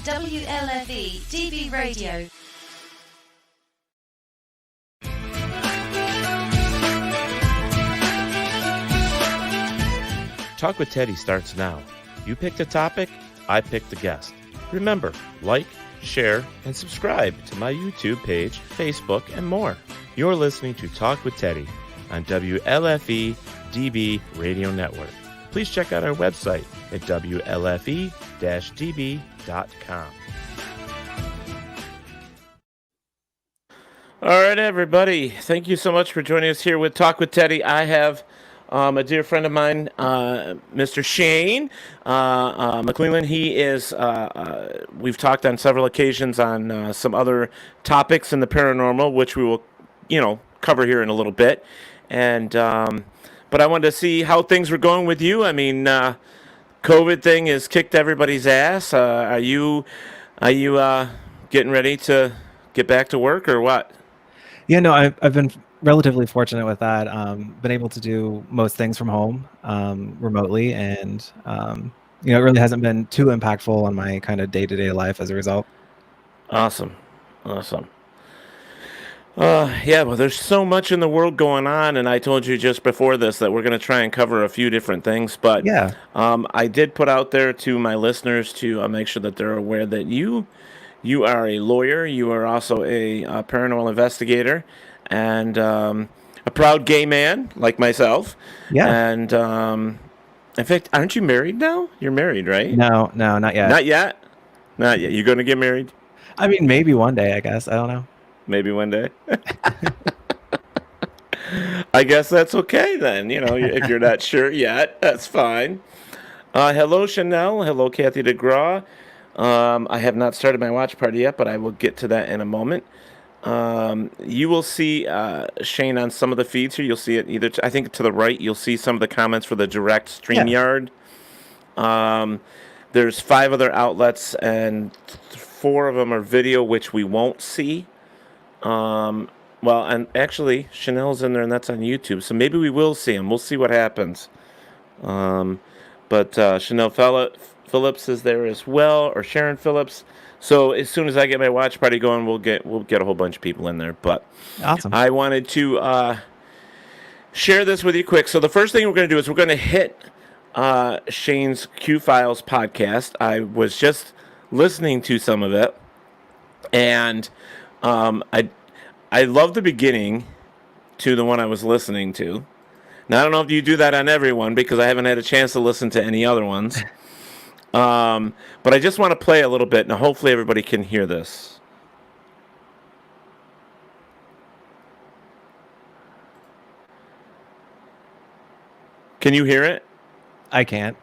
WLFE DB Radio. Talk with Teddy starts now. You pick the topic, I pick the guest. Remember, like, share, and subscribe to my YouTube page, Facebook, and more. You're listening to Talk with Teddy on WLFE DB Radio Network. Please check out our website at WLFE-DB.com. All right, everybody. Thank you so much for joining us here with Talk with Teddy. I have a dear friend of mine, Mr. Shane McClelland. He is, we've talked on several occasions on some other topics in the paranormal, which we will, cover here in a little bit. And, but I wanted to see how things were going with you. I mean, COVID thing has kicked everybody's ass. Are you getting ready to get back to work or what? Yeah, no, I've been relatively fortunate with that. Been able to do most things from home, remotely, and it really hasn't been too impactful on my kind of day-to-day life as a result. Awesome. Yeah, well, there's so much in the world going on, and I told you just before this that we're going to try and cover a few different things. But yeah, I did put out there to my listeners to make sure that they're aware that you are a lawyer. You are also a paranormal investigator, and a proud gay man like myself. Yeah. And in fact, aren't you married now? You're married, right? No, not yet. Not yet. You're going to get married? I mean, maybe one day. I guess, I don't know. Maybe one day. I guess that's okay then. If you're not sure yet, that's fine. Hello, Chanel. Hello, Kathy DeGraw. I have not started my watch party yet, but I will get to that in a moment. You will see Shane on some of the feeds here. You'll see it either, I think to the right, you'll see some of the comments for the direct StreamYard. Yeah. There's 5 other outlets, and 4 of them are video, which we won't see. Well, and actually, Chanel's in there, and that's on YouTube, so maybe we will see him. We'll see what happens. But Chanel Phillips is there as well, or Sharon Phillips. So as soon as I get my watch party going, we'll get a whole bunch of people in there. But awesome. I wanted to share this with you quick. So the first thing we're going to do is we're going to hit Shane's Q Files podcast. I was just listening to some of it, and I love the beginning to the one I was listening to. Now, I don't know if you do that on everyone because I haven't had a chance to listen to any other ones. But I just want to play a little bit. Now, hopefully everybody can hear this. Can you hear it? I can't.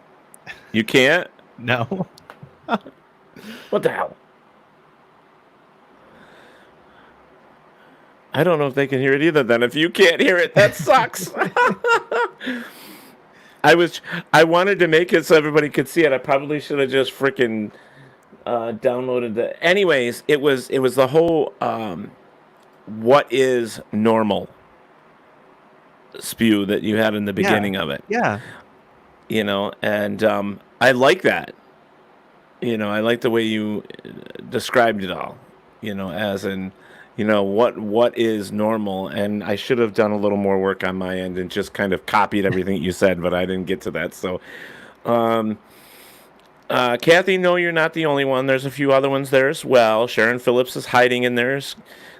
You can't? No. What the hell? I don't know if they can hear it either then. If you can't hear it, that sucks. I wanted to make it so everybody could see it. I probably should have just freaking downloaded the. Anyways, it was the whole what is normal spew that you had in the beginning of it. Yeah. And I like that. I like the way you described it all. As in. What is normal, and I should have done a little more work on my end and just kind of copied everything you said, but I didn't get to that. So, Kathy, no, you're not the only one. There's a few other ones there as well. Sharon Phillips is hiding in there.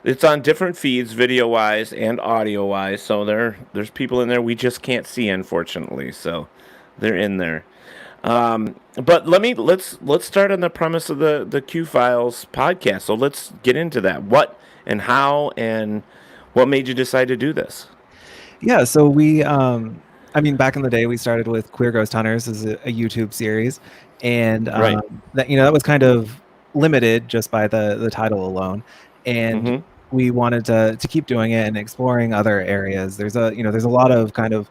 It's on different feeds, video-wise and audio-wise, so there's people in there we just can't see, unfortunately, so they're in there. But let's start on the premise of the Q Files podcast. So let's get into that. What and how and what made you decide to do this? Yeah, so we, back in the day, we started with Queer Ghost Hunters as a YouTube series, and right. that was kind of limited just by the title alone, and we wanted to keep doing it and exploring other areas. There's a lot of kind of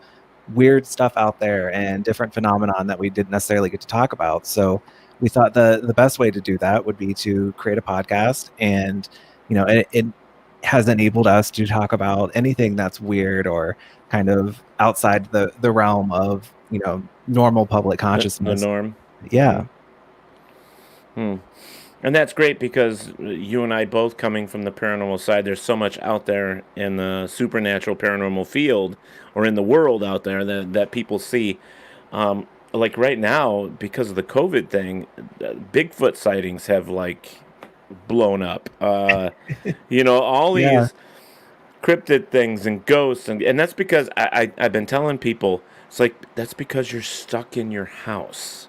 weird stuff out there and different phenomenon that we didn't necessarily get to talk about. So we thought the best way to do that would be to create a podcast, and it has enabled us to talk about anything that's weird or kind of outside the realm of normal public consciousness. The norm. Yeah. And that's great because you and I both coming from the paranormal side, there's so much out there in the supernatural paranormal field or in the world out there that people see. Um, like right now, because of the COVID thing, Bigfoot sightings have like blown up. All Yeah. these cryptid things and ghosts, and that's because I've been telling people, it's like, that's because you're stuck in your house.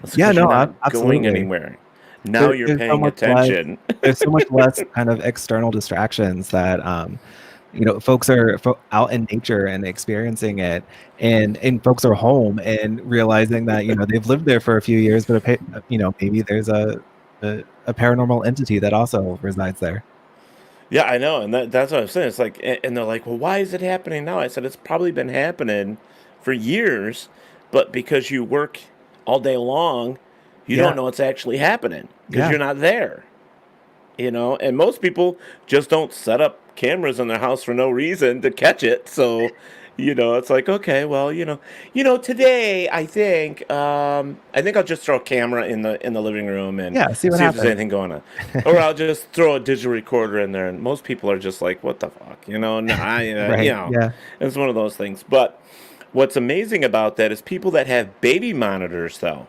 That's Yeah, because you're no, not going absolutely. anywhere. Now you're There's so paying much less attention. there's so much less kind of external distractions that folks are out in nature and experiencing it, and folks are home and realizing that they've lived there for a few years, but maybe there's a paranormal entity that also resides there. Yeah, I know, and that's what I'm saying. It's like, and they're like, "Well, why is it happening now?" I said, "It's probably been happening for years, but because you work all day long, you Yeah, don't know it's actually happening because yeah, you're not there." And most people just don't set up cameras in their house for no reason to catch it. So, it's like, okay, well, today I think I'll just throw a camera in the living room and yeah. See what see if there's happens. anything going on, or I'll just throw a digital recorder in there. And most people are just like, what the fuck, no, Right. Yeah. it's one of those things. But what's amazing about that is people that have baby monitors though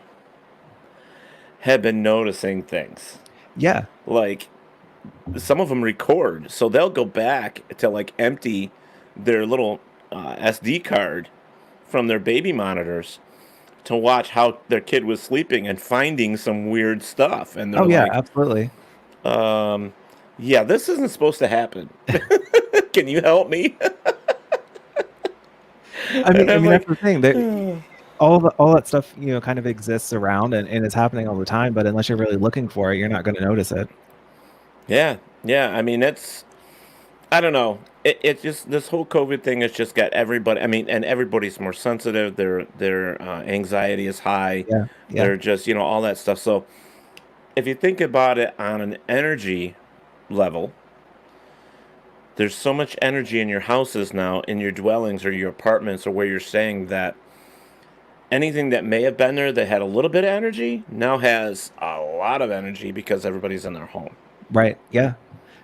have been noticing things Yeah. like some of them record, so they'll go back to like empty their little SD card from their baby monitors to watch how their kid was sleeping and finding some weird stuff, and they're Oh yeah. like, Absolutely. um, "Yeah, this isn't supposed to happen. Can you help me?" I And mean, I I'm mean that's like, the thing. All that stuff kind of exists around, and it's happening all the time. But unless you're really looking for it, you're not going to notice it. "Yeah, yeah." I mean, I don't know. It just this whole COVID thing has just got everybody. I mean, and everybody's more sensitive. Their anxiety is high. Yeah. Yeah. They're just all that stuff. So if you think about it on an energy level, there's so much energy in your houses now, in your dwellings or your apartments or where you're staying, that anything that may have been there that had a little bit of energy now has a lot of energy because everybody's in their home. Right. Yeah.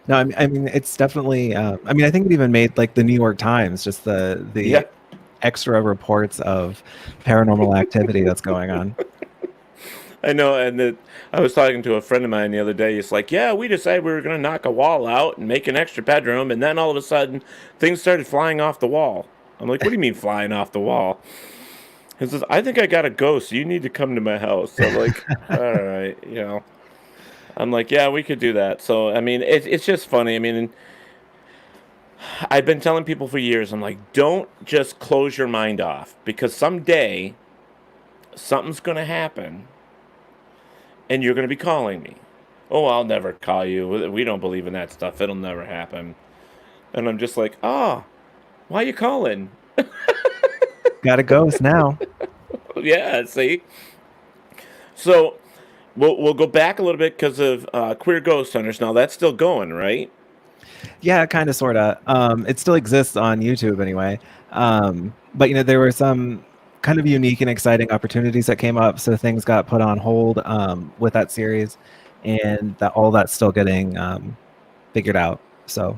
No, I mean, it's definitely. I mean, I think it even made like the New York Times just the Yeah. extra reports of paranormal activity that's going on. I know, and I was talking to a friend of mine the other day. He's like, "Yeah, we decided we were going to knock a wall out and make an extra bedroom, and then all of a sudden, things started flying off the wall." I'm like, "What do you mean flying off the wall?" He says, "I think I got a ghost. You need to come to my house." I'm like, "All right, I'm like, "Yeah, we could do that." So, I mean, it's just funny. I mean, I've been telling people for years. I'm like, don't just close your mind off because someday something's going to happen and you're going to be calling me. Oh, I'll never call you. We don't believe in that stuff. It'll never happen. And I'm just like, oh, why are you calling? Got a ghost now. Yeah, see? So we'll go back a little bit because of Queer Ghost Hunters. Now, that's still going, right? Yeah, kind of, sort of. It still exists on YouTube anyway. But there were some kind of unique and exciting opportunities that came up, so things got put on hold with that series, and that all that's still getting figured out. So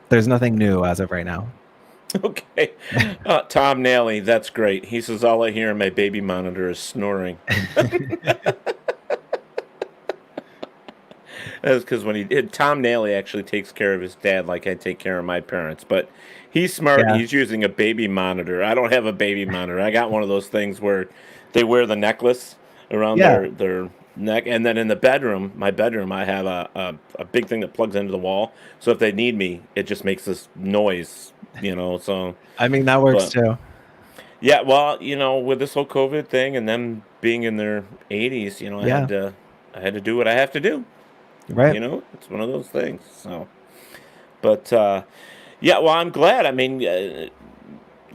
there's nothing new as of right now. Okay. Tom Nally, that's great. He says, all I hear in my baby monitor is snoring. That's because when Tom Nally actually takes care of his dad like I take care of my parents. But he's smart. Yeah, He's using a baby monitor. I don't have a baby monitor. I got one of those things where they wear the necklace around yeah, their neck. And then in the bedroom, my bedroom, I have a big thing that plugs into the wall. So if they need me, it just makes this noise. So, I mean, that works but too. yeah, well, with this whole COVID thing and them being in their 80s, Yeah, I had to do what I have to do. right. It's one of those things. So, but yeah, well, I'm glad. I mean,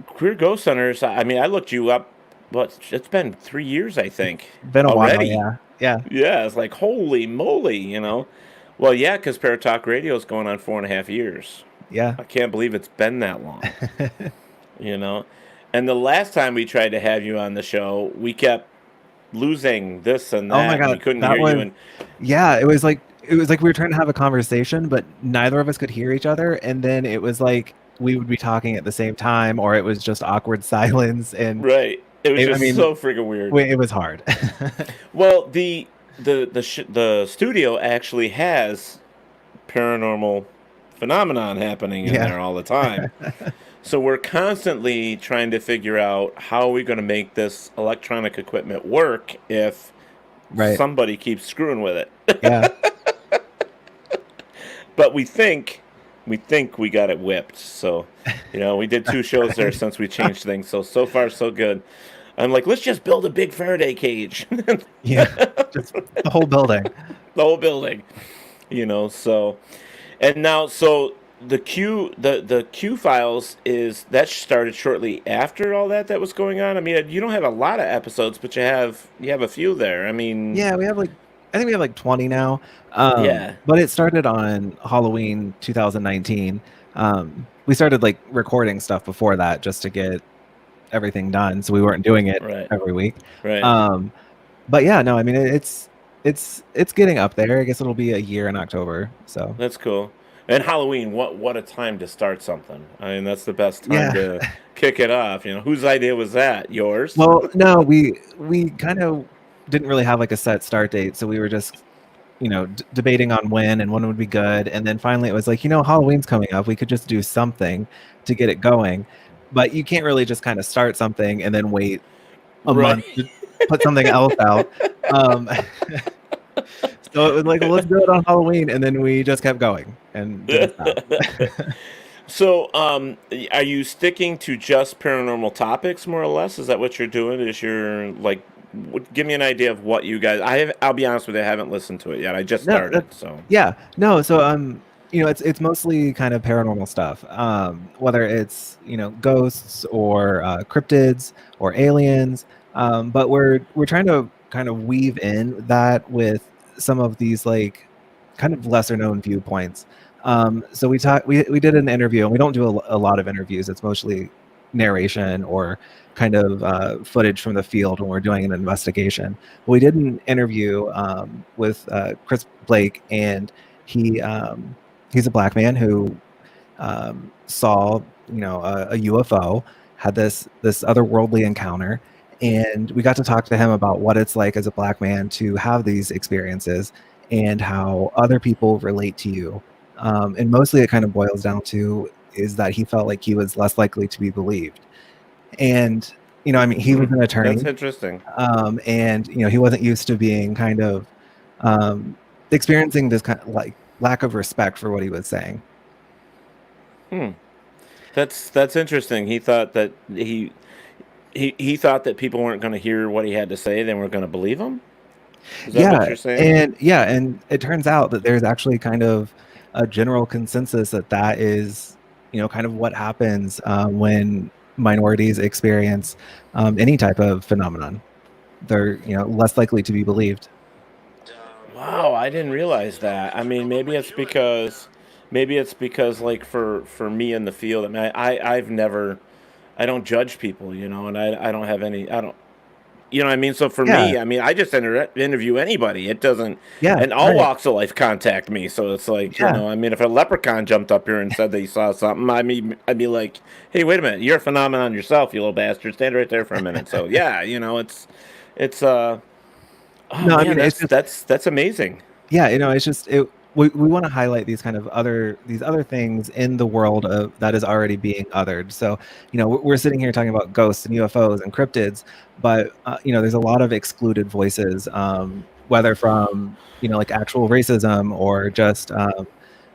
Queer Ghost Hunters. I mean, I looked you up. But it's been 3 years, I think, Been a while. already. Yeah, yeah, Yeah, it's like holy moly. Well, yeah, because Paratalk Radio is going on 4.5 years. yeah. I can't believe it's been that long. you know. And the last time we tried to have you on the show, we kept losing this and Oh my that, and we God, couldn't that hear you. was And yeah, it was like we were trying to have a conversation, but neither of us could hear each other, and then it was like we would be talking at the same time, or it was just awkward silence, and right, it was I just mean, so freaking weird. it was hard. Well, the studio actually has paranormal phenomenon happening in Yeah, there all the time. So we're constantly trying to figure out how are we going to make this electronic equipment work if right. somebody keeps screwing with it. Yeah. But we think we got it whipped. So, we did 2 shows there since we changed things. So far so good. I'm like, let's just build a big Faraday cage, the Yeah. Just the whole building. whole building. So and now so the Q files is that started shortly after all that was going on. I mean, you don't have a lot of episodes, but you have a few there. I mean, Yeah, we have like I think we have like 20 now. yeah, But it started on Halloween 2019. We started like recording stuff before that just to get everything done, so we weren't doing it right, every week. right. Um, but yeah, no, I mean it's getting up there. I guess it'll be a year in October. So That's cool. And Halloween, what a time to start something. I mean, that's the best time yeah. to kick it off. Whose idea was that? Yours? Well, no, we kind of didn't really have like a set start date, so we were just debating on when would be good, and then finally it was like, Halloween's coming up. We could just do something to get it going, but you can't really just kind of start something and then wait a Right. month to put something else out. Um, so it was like, well, let's do it on Halloween, and then we just kept going and didn't stop. So, are you sticking to just paranormal topics more or less? Is that what you're doing? Is your like, give me an idea of what you guys? I'll be honest with you, I haven't listened to it yet. I just No, started, so. yeah, no. So it's mostly kind of paranormal stuff. Whether it's ghosts or cryptids or aliens. But we're trying to kind of weave in that with some of these like kind of lesser known viewpoints. So we did an interview, and we don't do a lot of interviews. It's mostly narration or kind of footage from the field when we're doing an investigation. We did an interview with Chris Blake, and he's a black man who saw a UFO, had this otherworldly encounter, and we got to talk to him about what it's like as a black man to have these experiences and how other people relate to you. And mostly it kind of boils down to is that he felt like he was less likely to be believed. And I mean, he was an That's attorney, interesting. and he wasn't used to being kind of um, experiencing this kind of like lack of respect for what he was saying. Hmm. That's interesting. He thought that he thought that people weren't going to hear what he had to say. They weren't going to believe him. Is that what Yeah, you're saying? and it turns out that there's actually kind of a general consensus that that is, kind of what happens when minorities experience any type of phenomenon. They're, less likely to be believed. Wow, I didn't realize that. I mean, maybe it's because like for me in the field. I mean, I've never I don't judge people, and I don't have any I don't you know what I mean? So for Yeah, me, I mean, I just interview anybody. It doesn't, yeah, and all right. walks of life contact me. So it's like, Yeah, I mean, if a leprechaun jumped up here and said that he saw something, I'd be like, hey, wait a minute, you're a phenomenon yourself, you little bastard. Stand right there for a minute. So yeah, it's oh no, I man, mean, it's just that's amazing. yeah, it's just we want to highlight these kind of these other things in the world of that is already being othered. So we're sitting here talking about ghosts and UFOs and cryptids, but there's a lot of excluded voices, whether from like actual racism or just a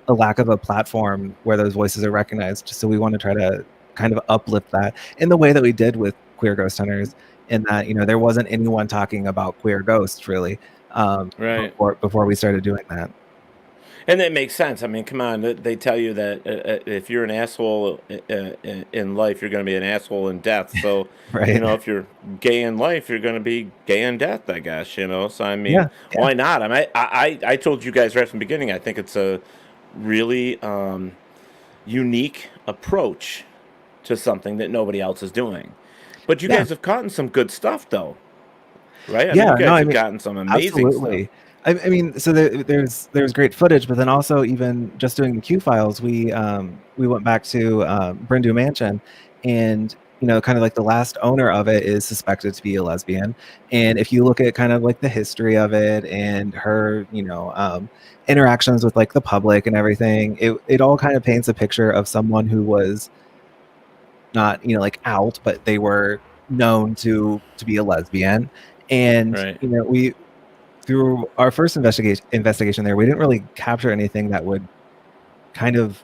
lack of a platform where those voices are recognized. So we want to try to kind of uplift that in the way that we did with queer ghost hunters, in that there wasn't anyone talking about queer ghosts really Right. before we started doing that. And that makes sense. I mean, come on. They tell you that if you're an asshole in life, you're going to be an asshole in death. So, Right. if you're gay in life, you're going to be gay in death, I guess. So, I mean, Yeah, yeah, why not? I mean, I told you guys right from the beginning. I think it's a really unique approach to something that nobody else is doing. But you yeah. guys have caught in some good stuff, though. right? I mean, Yeah, you no, guys I have mean, gotten some amazing stuff. absolutely. I mean, so there's great footage, but then also even just doing the Q files, we went back to Brindu Mansion, and kind of like the last owner of it is suspected to be a lesbian. And if you look at kind of like the history of it and her, interactions with like the public and everything, it all kind of paints a picture of someone who was not like out, but they were known to be a lesbian. And Right. we through our first investigation there, we didn't really capture anything that would kind of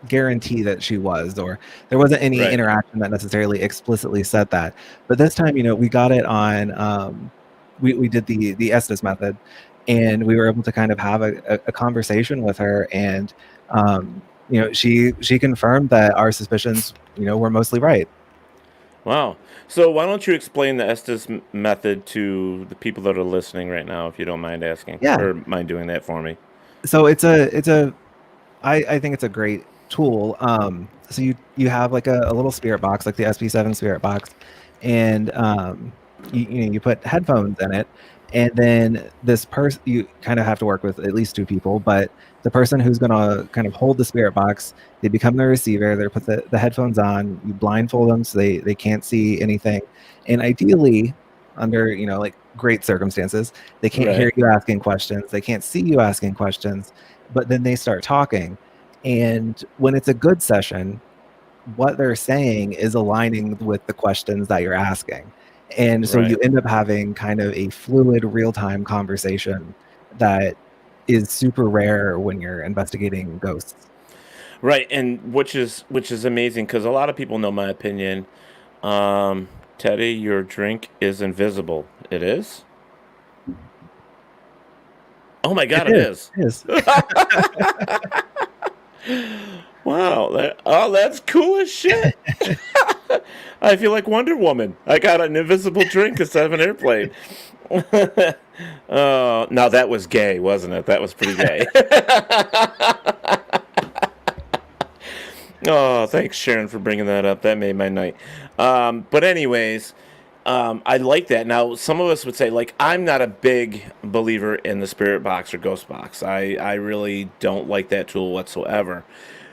guarantee that she was, or there wasn't any Right. interaction that necessarily explicitly said that. But this time, we got it on. We did the Estes method, and we were able to kind of have a conversation with her, and she confirmed that our suspicions were mostly right. Wow. So why don't you explain the Estes method to the people that are listening right now, if you don't mind asking, Yeah. or mind doing that for me? So I think it's a great tool. So you have like a little spirit box, like the SP7 spirit box, and you put headphones in it, and then this person, you kind of have to work with at least two people, but the person who's going to kind of hold the spirit box, they become the receiver. They put the headphones on. You blindfold them so they can't see anything, and ideally, under like great circumstances, they can't hear Right. you asking questions. They can't see you asking questions, but then they start talking. And when it's a good session, what they're saying is aligning with the questions that you're asking. And so you Right. end up having kind of a fluid, real time conversation that is super rare when you're investigating ghosts. Right. And which is amazing because a lot of people know my opinion. Um, Teddy, your drink is invisible. It is? Oh my It God, it is. is. It is. Wow. That's cool as shit. I feel like Wonder Woman. I got an invisible drink instead of an airplane. Oh, now that was gay, wasn't it? That was pretty gay. Oh, thanks, Sharon, for bringing that up. That made my night. But anyways, I like that. Now, some of us would say, like, I'm not a big believer in the spirit box or ghost box. I really don't like that tool whatsoever.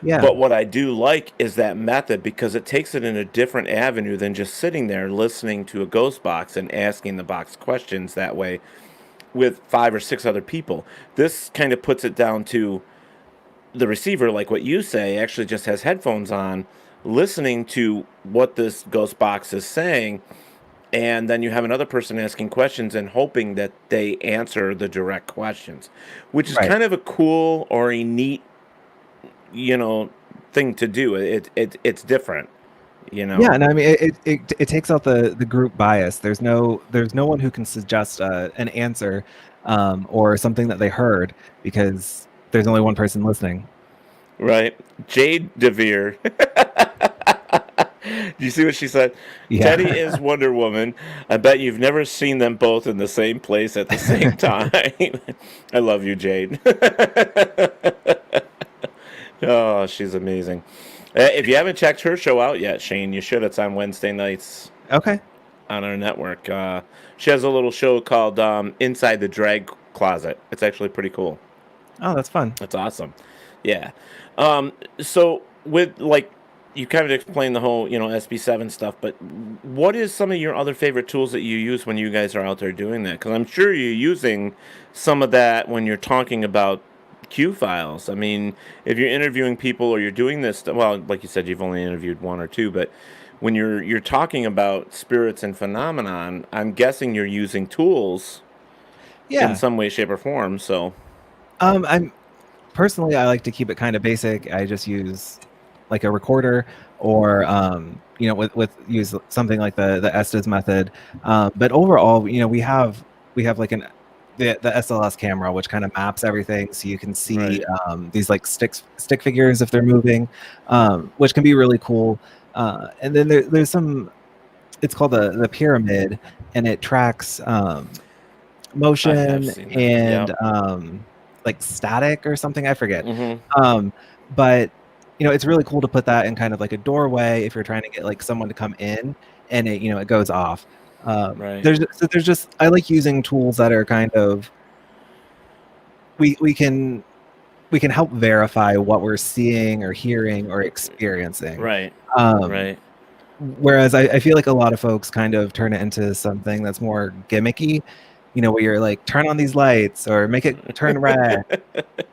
Yeah. But what I do like is that method because it takes it in a different avenue than just sitting there listening to a ghost box and asking the box questions that way with 5 or 6 other people. This kind of puts it down to the receiver, like what you say, actually just has headphones on, listening to what this ghost box is saying, and then you have another person asking questions and hoping that they answer the direct questions, which is Right. kind of a cool or a neat, you know, thing to do. It's different, you Yeah, know. and I mean it takes out the group bias. There's no one who can suggest an answer or something that they heard because there's only one person listening. Right? Jade DeVere. Do you see what she said? Yeah. Teddy is Wonder Woman. I bet you've never seen them both in the same place at the same time. I love you, Jade. Oh, she's amazing. If you haven't checked her show out yet, Shane, you should. It's on Wednesday nights Okay. on our network. She has a little show called Inside the Drag Closet. It's actually pretty cool. Oh, that's fun. That's awesome. Yeah. So with like you kind of explained the whole, SB7 stuff, but what is some of your other favorite tools that you use when you guys are out there doing that? Because I'm sure you're using some of that when you're talking about Q files. I mean, if you're interviewing people or you're doing this, well, like you said, you've only interviewed one or two, but when you're talking about spirits and phenomenon, I'm guessing you're using tools in Yeah. some way, shape, or form. So, I'm personally I like to keep it kind of basic. I just use like a recorder or with use something like the Estes method. But overall, we have like the SLS camera, which kind of maps everything, so you can see right. these like stick figures if they're moving, which can be really cool. And then there's some. It's called the pyramid, and it tracks I have motion seen that. and Yep. like static or something. I forget. Mm-hmm. Um, but it's really cool to put that in kind of like a doorway if you're trying to get like someone to come in, and it goes off. Right. There's just I like using tools that are kind of we can help verify what we're seeing or hearing or experiencing. Right. Um, Right. Whereas I feel like a lot of folks kind of turn it into something that's more gimmicky, where you're like, turn on these lights or make it turn red,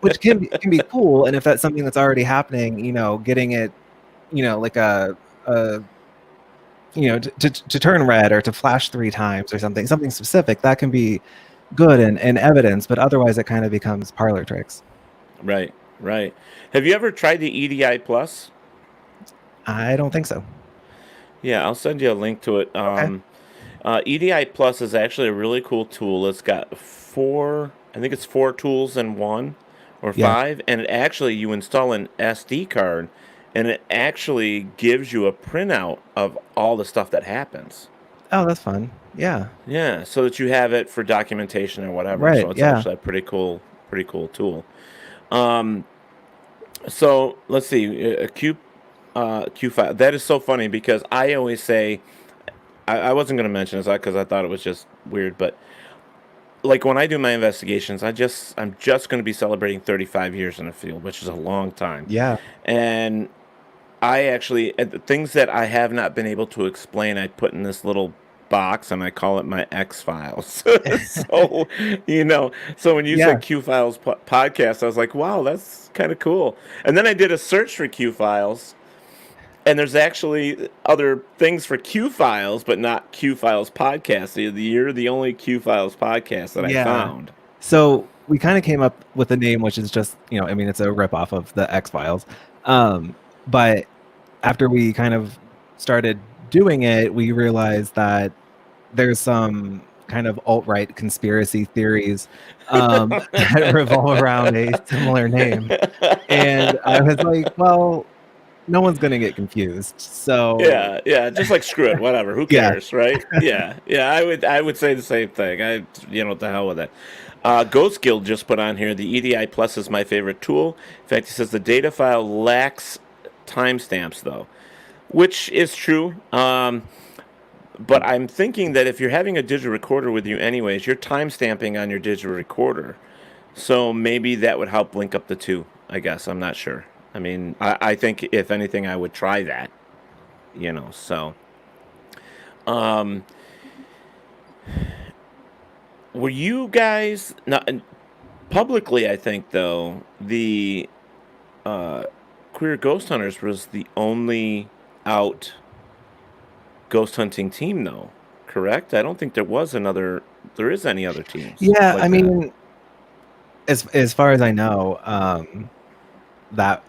which can be cool. And if that's something that's already happening, getting it, like a to turn red or to flash 3 times or something specific, that can be good and evidence, but otherwise it kind of becomes parlor tricks. Right. Right. Have you ever tried the EDI Plus? I don't think so. Yeah, I'll send you a link to it. Okay. EDI Plus is actually a really cool tool. It's got I think it's 4 tools in one or Yeah. 5, and you install an SD card, and it actually gives you a printout of all the stuff that happens. Oh, that's fun. Yeah. Yeah, so that you have it for documentation or whatever. Right. So it's Yeah. actually a pretty cool tool. Um, so let's see, Q file. That is so funny because I always say I wasn't going to mention this because I thought it was just weird, but like when I do my investigations, I'm just going to be celebrating 35 years in the field, which is a long time, Yeah. and I actually the things that I have not been able to explain, I put in this little box and I call it my X files. So so when you Yeah. said Q files podcast, I was like, wow, that's kind of cool. And then I did a search for Q files, and there's actually other things for Q Files, but not Q Files podcast. You're the only Q Files podcast that I Yeah. found. So we kind of came up with a name, which is just, I mean, it's a ripoff of the X-Files. But after we kind of started doing it, we realized that there's some kind of alt-right conspiracy theories that revolve around a similar name. And I was like, well, no one's going to get confused. So Yeah, just like screw it, whatever. Who yeah. cares, right? Yeah. I would say the same thing. What the hell with that. Ghost Guild just put on here the EDI Plus is my favorite tool. In fact, he says the data file lacks timestamps though, which is true. But I'm thinking that if you're having a digital recorder with you anyways, you're timestamping on your digital recorder. So maybe that would help link up the two, I guess. I'm not sure. I mean, I think if anything, I would try that. So. Um, were you guys not publicly? I think though the Queer Ghost Hunters was the only out ghost hunting team, though. Correct? I don't think there is any other teams. Yeah, like I that. mean, as far as I know, that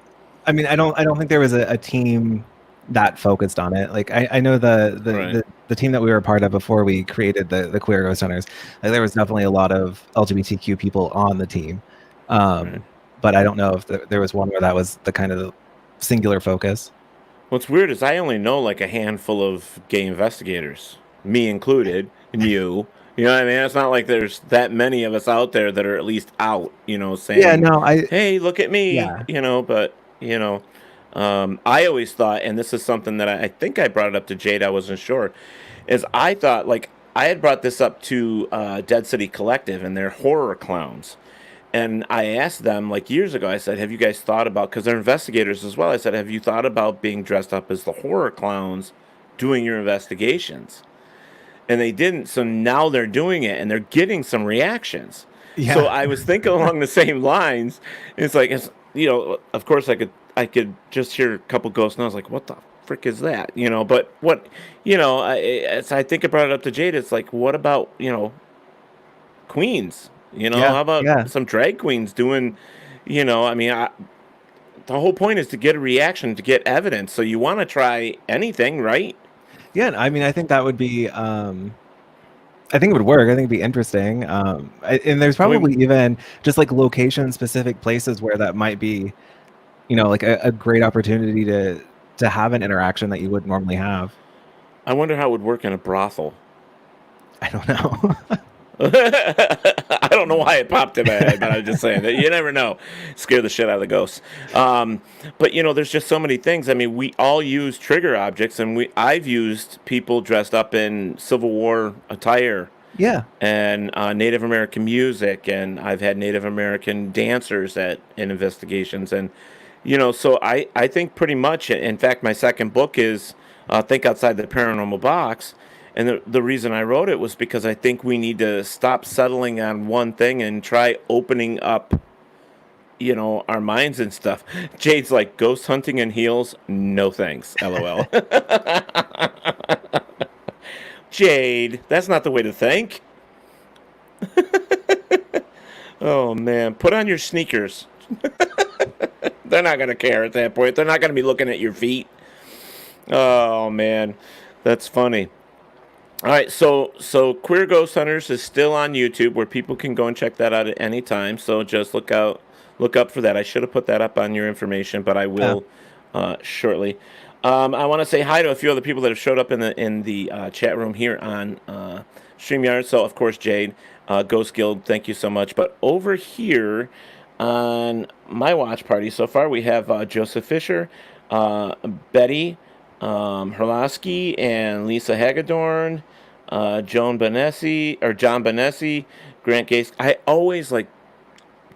I mean, I don't think there was a team that focused on it. Like I know Right. the team that we were a part of before we created the Queer Ghost Hunters, like there was definitely a lot of LGBTQ people on the team. Right. But I don't know if there was one where that was the kind of the singular focus. What's weird is I only know like a handful of gay investigators, me included, and you. You know what I mean? It's not like there's that many of us out there that are at least out, Yeah, saying, no, "Hey, look at me," yeah. But I always thought, and this is something that I think I brought it up to Jade. I wasn't sure, is I thought like I had brought this up to Dead City Collective and their horror clowns. And I asked them like years ago, I said, have you guys thought about, because they're investigators as well, I said, have you thought about being dressed up as the horror clowns doing your investigations? And they didn't. So now they're doing it and they're getting some reactions. Yeah. So I was thinking along the same lines. It's like, of course I could just hear a couple ghosts and I was like, what the frick is that? But what, I think I brought it up to Jade. It's like, what about, queens? Yeah. How about Yeah. some drag queens doing, I mean, the whole point is to get a reaction, to get evidence. So you want to try anything, right? Yeah, I mean, I think that would be. I think it would work. I think it'd be interesting. And there's probably even just like location-specific places where that might be, like a great opportunity to have an interaction that you wouldn't normally have. I wonder how it would work in a brothel. I don't know. I don't know why it popped in my head, but I was just saying that you never know. Scare the shit out of the ghosts. But there's just so many things. I mean, we all use trigger objects, and I've used people dressed up in Civil War attire Yeah. and Native American music, and I've had Native American dancers in investigations, and so I think pretty much. In fact, my second book is Think Outside the Paranormal Box, and the reason I wrote it was because I think we need to stop settling on one thing and try opening up, our minds and stuff. Jade's like, ghost hunting and heels? No thanks. LOL. Jade, that's not the way to think. Oh man, put on your sneakers. They're not gonna care at that point. They're not gonna be looking at your feet. Oh man, that's funny. All right, so Queer Ghost Hunters is still on YouTube, where people can go and check that out at any time. So just look up for that. I should have put that up on your information, but I will shortly. I want to say hi to a few other people that have showed up in the chat room here on StreamYard. So of course, Jade, Ghost Guild, thank you so much. But over here on my watch party so far, we have Joseph Fisher, Betty Herlosky, and Lisa Hagedorn, John Benessi, Grant Gase. I always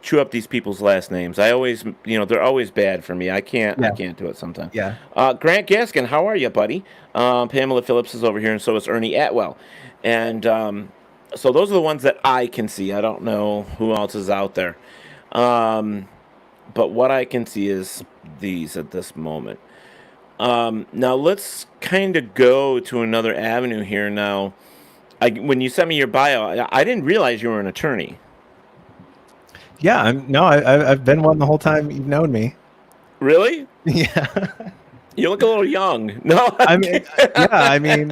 chew up these people's last names. I always, they're always bad for me. I can't do it sometimes. Yeah. Grant Gaskin, how are you, buddy? Pamela Phillips is over here, and so is Ernie Atwell. And so those are the ones that I can see. I don't know who else is out there. But what I can see is these at this moment. Now let's kind of go to another avenue here. Now, when you sent me your bio, I didn't realize you were an attorney. Yeah, I've been one the whole time you've known me. Really? Yeah. You look a little young. No, I mean,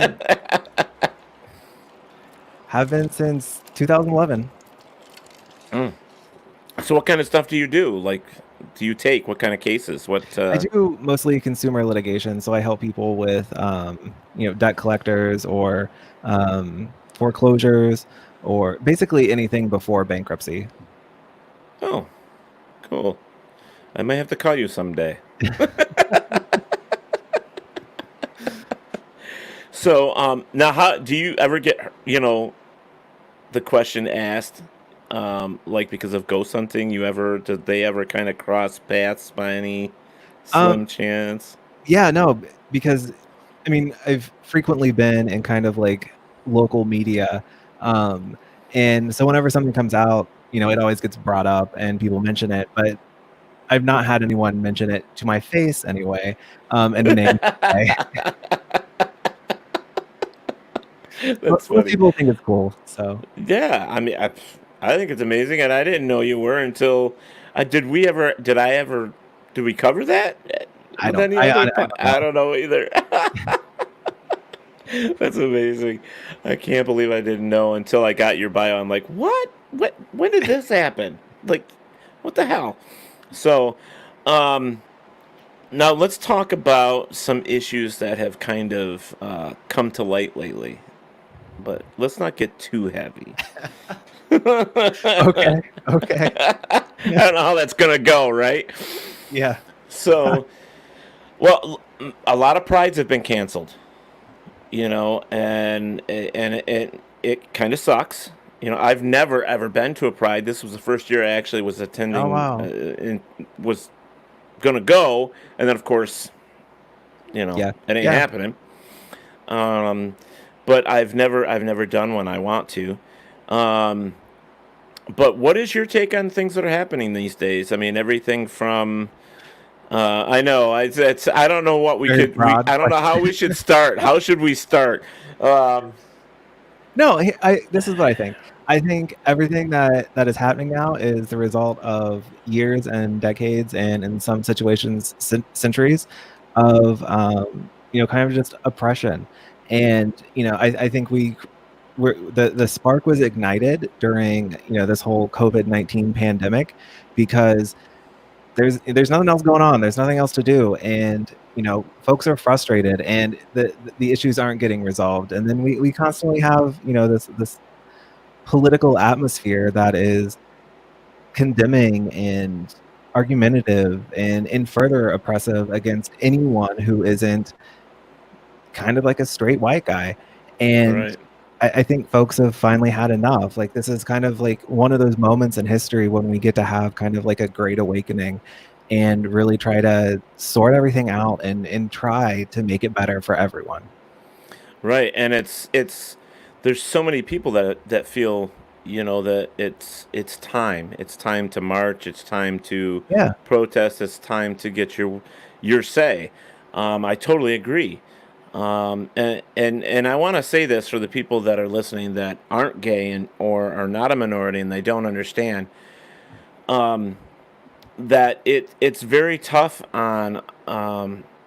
have been since 2011. So what kind of stuff do you do? Do you take? What kind of cases? I do mostly consumer litigation, so I help people with debt collectors or foreclosures, or basically anything before bankruptcy. Oh, cool. I may have to call you someday. So now, how do you ever get the question asked? Because of ghost hunting, did they ever kind of cross paths by any slim chance? Yeah, no, because I mean, I've frequently been in kind of local media, and so whenever something comes out, it always gets brought up and people mention it, but I've not had anyone mention it to my face anyway, in a name way. That's Most people think it's cool, so yeah. I mean, I think it's amazing, and I didn't know you were until did we cover that? I don't know either. That's amazing. I can't believe I didn't know until I got your bio. I'm like, what? When did this happen? What the hell? So, now let's talk about some issues that have kind of come to light lately. But let's not get too heavy. Okay. I don't know how that's gonna go, right? Yeah. So, well, a lot of prides have been canceled, and it kind of sucks. I've never ever been to a pride. This was the first year I actually was attending. Oh, wow. And was gonna go, and then of course, it ain't happening. But I've never done one. I want to. But what is your take on things that are happening these days? I mean, everything from I know I don't know what I don't know how we should start. How should we start? No, this is what I think. I think everything that is happening now is the result of years and decades, and in some situations centuries of kind of just oppression. And I think the spark was ignited during this whole COVID-19 pandemic, because there's nothing else going on. There's nothing else to do, and folks are frustrated, and the issues aren't getting resolved. And then we constantly have this political atmosphere that is condemning and argumentative and further oppressive against anyone who isn't kind of like a straight white guy. And Right. I think folks have finally had enough. Like, this is kind of like one of those moments in history when we get to have kind of like a great awakening and really try to sort everything out and try to make it better for everyone. Right, and it's there's so many people that feel, that it's time. It's time to march. It's time to Yeah. protest. It's time to get your say. I totally agree. And I want to say this for the people that are listening that aren't gay and or are not a minority and they don't understand that it's very tough on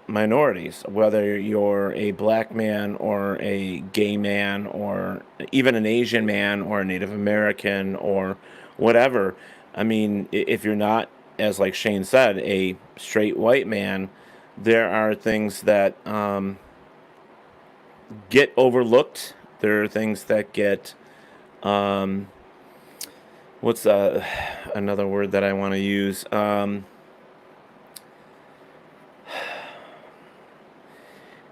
minorities, whether you're a black man or a gay man or even an Asian man or a Native American or whatever. I mean, if you're not, as like Shane said, a straight white man, there are things that get overlooked. There are things that get um, what's another word that I want to use?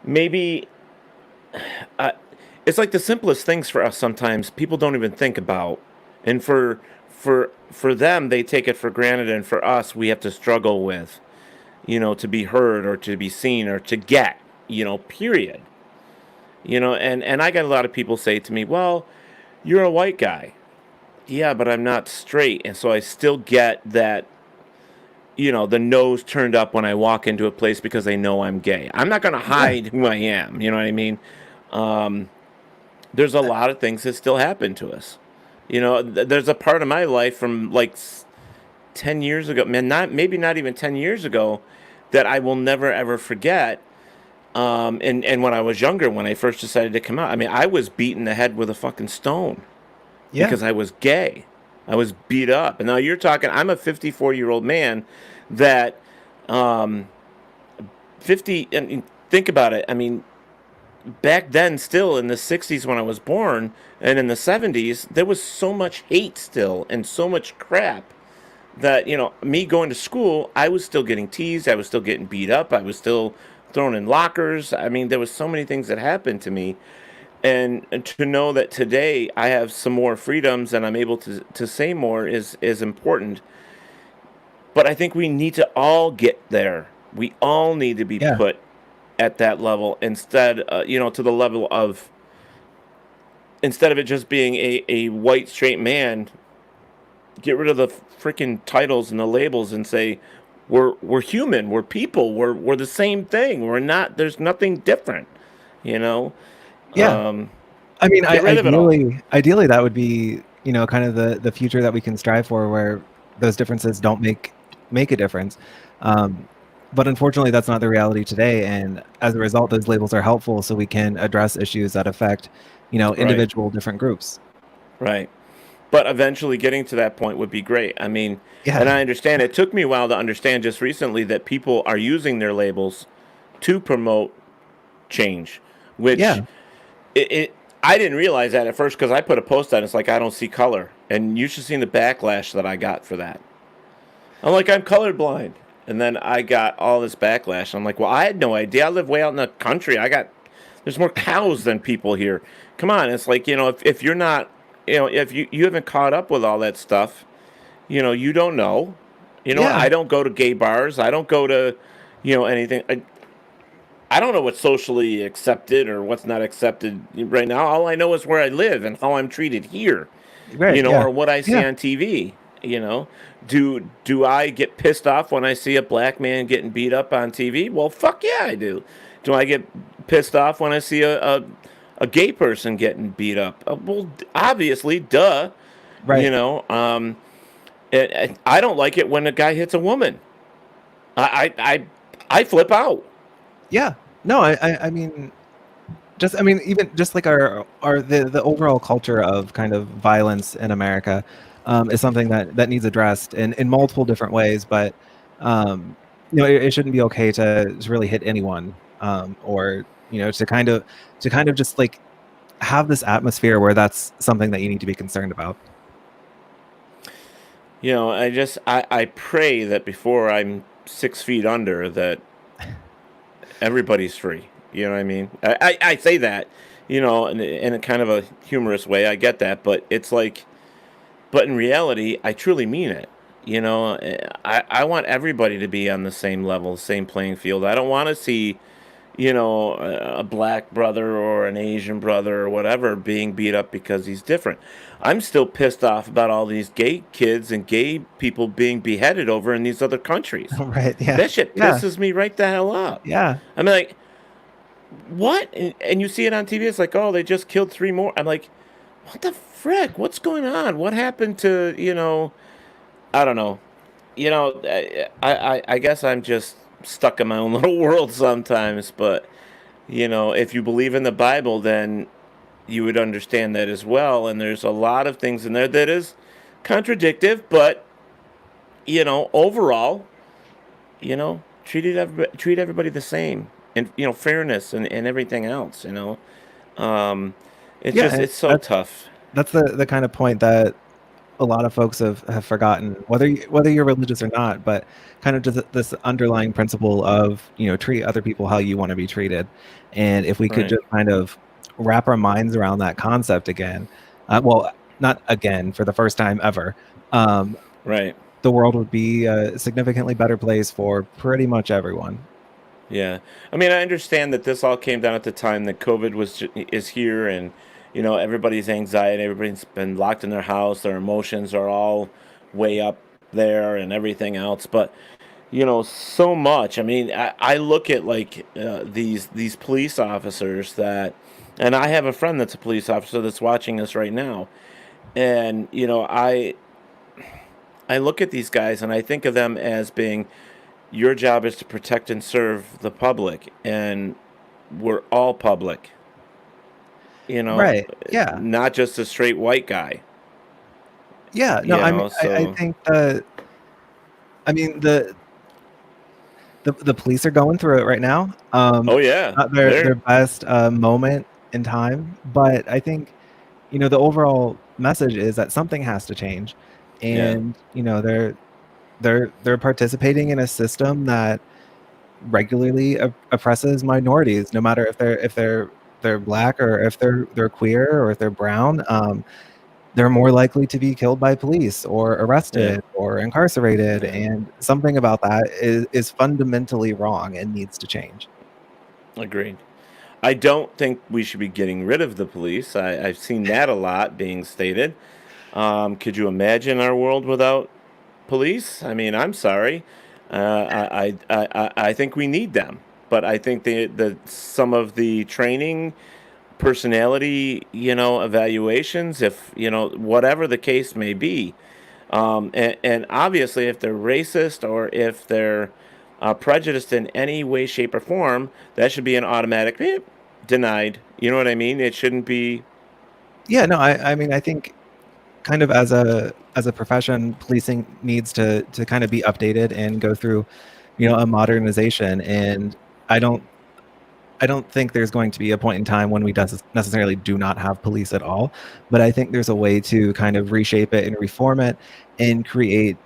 Maybe uh, it's like the simplest things for us. Sometimes people don't even think about, and for them, they take it for granted, and for us, we have to struggle with, to be heard or to be seen or to get, period. And I got a lot of people say to me, "Well, you're a white guy." Yeah, but I'm not straight, and so I still get that, the nose turned up when I walk into a place because they know I'm gay. I'm not going to Yeah. hide who I am. You know what I mean? Um, there's a lot of things that still happen to us. There's a part of my life from like 10 years ago, man, not maybe not even 10 years ago, that I will never ever forget. And when I was younger, when I first decided to come out, I mean, I was beaten in the head with a fucking stone Yeah. because I was gay. I was beat up. And now you're talking, I'm a 54-year-old man that, um, 50, and think about it. I mean, back then, still in the 60s when I was born, and in the 70s, there was so much hate still and so much crap that, me going to school, I was still getting teased. I was still getting beat up. I was still thrown in lockers. I mean, there was so many things that happened to me. And to know that today I have some more freedoms and I'm able to say more is important. But I think we need to all get there. We all need to be Yeah. put at that level instead, to the level of, instead of it just being a white straight man, get rid of the freaking titles and the labels and say we're human, we're people, we're the same thing. We're not. There's nothing different. You know, Yeah. um, I mean, get rid of it all. ideally that would be, kind of the future that we can strive for, where those differences don't make a difference. Um, but unfortunately, that's not the reality today. And as a result, those labels are helpful so we can address issues that affect, Right, individual different groups. right. But eventually getting to that point would be great. I mean, and Yeah. I understand it took me a while to understand just recently that people are using their labels to promote change, which Yeah. it I didn't realize that at first because I put a post on. It's like I don't see color, and you should see the backlash that I got for that. I'm like I'm colorblind, and then I got all this backlash. I'm like, well, I had no idea. I live way out in the country. There's more cows than people here. Come on, it's like if you're not, if you haven't caught up with all that stuff, you don't know. Yeah. I don't go to gay bars. I don't go to, anything. I don't know what's socially accepted or what's not accepted right now. All I know is where I live and how I'm treated here, Right. Yeah. or what I see Yeah. on TV. Do I get pissed off when I see a black man getting beat up on TV? Well, fuck yeah, I do. Do I get pissed off when I see a gay person getting beat up? Well, obviously, duh. You Right. know, um, I don't like it when a guy hits a woman. I flip out. Yeah. No, I mean, even just like our the overall culture of kind of violence in America is something that needs addressed in multiple different ways. But um, it shouldn't be okay to really hit anyone, or to kind of just like have this atmosphere where that's something that you need to be concerned about. I pray that before I'm 6 feet under, that everybody's free. You know what I mean? I say that, in a kind of a humorous way. I get that, but it's like, but in reality, I truly mean it. I want everybody to be on the same level, same playing field. I don't want to see, a black brother or an Asian brother or whatever being beat up because he's different. I'm still pissed off about all these gay kids and gay people being beheaded over in these other countries. Right. Yeah. That shit Yeah. pisses me right the hell off. Yeah. I mean, like, what? And you see it on TV. It's like, oh, they just killed 3 more. I'm like, what the frick? What's going on? What happened to, I don't know. I guess I'm just stuck in my own little world sometimes. But, if you believe in the Bible, then you would understand that as well. And there's a lot of things in there that is contradictive. But, overall, treat everybody the same. And, fairness and everything else, It's just, Yeah. it's so tough. That's the kind of point that a lot of folks have forgotten, whether you're religious or not, but kind of just this underlying principle of, treat other people how you want to be treated. And if we could Right. just kind of wrap our minds around that concept again, well, not again, for the first time ever, Right. the world would be a significantly better place for pretty much everyone. Yeah. I mean, I understand that this all came down at the time that COVID is here, and everybody's anxiety, everybody's been locked in their house, their emotions are all way up there and everything else. But so much. I mean, I look at like these police officers that, and I have a friend that's a police officer that's watching us right now, and I look at these guys and I think of them as being, your job is to protect and serve the public, and we're all public, Right. Yeah. not just a straight white guy, Yeah. No, I mean, I so. think I mean, the police are going through it right now. Oh yeah, Not their there. best moment in time, but I think, the overall message is that something has to change, Yeah, and they're participating in a system that regularly oppresses minorities, no matter if they're black, or if they're queer, or if they're brown. They're more likely to be killed by police or yeah, arrested or incarcerated, yeah. and something about that is fundamentally wrong and needs to change. Agreed. I don't think we should be getting rid of the police. I've seen that a lot being stated. Could you imagine our world without police? I mean, I'm sorry. I think we need them, but I think the some of the training, personality, evaluations, if whatever the case may be, and obviously if they're racist or if they're prejudiced in any way, shape, or form, that should be an automatic denied. You know what I mean? It shouldn't be. Yeah, no, I mean, I think kind of as a profession, policing needs to kind of be updated and go through, a modernization. And I don't I don't think there's going to be a point in time when we necessarily do not have police at all, but I think there's a way to kind of reshape it and reform it and create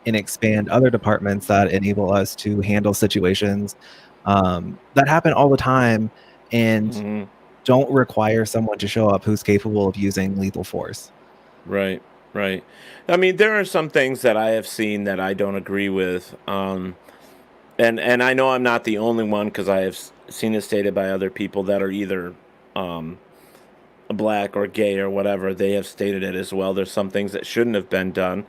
and expand other departments that enable us to handle situations that happen all the time and Mhm. don't require someone to show up who's capable of using lethal force. Right, right. I mean, there are some things that I have seen that I don't agree with, and I know I'm not the only one because I have seen it stated by other people that are either um, black or gay or whatever. They have stated it as well. There's some things that shouldn't have been done.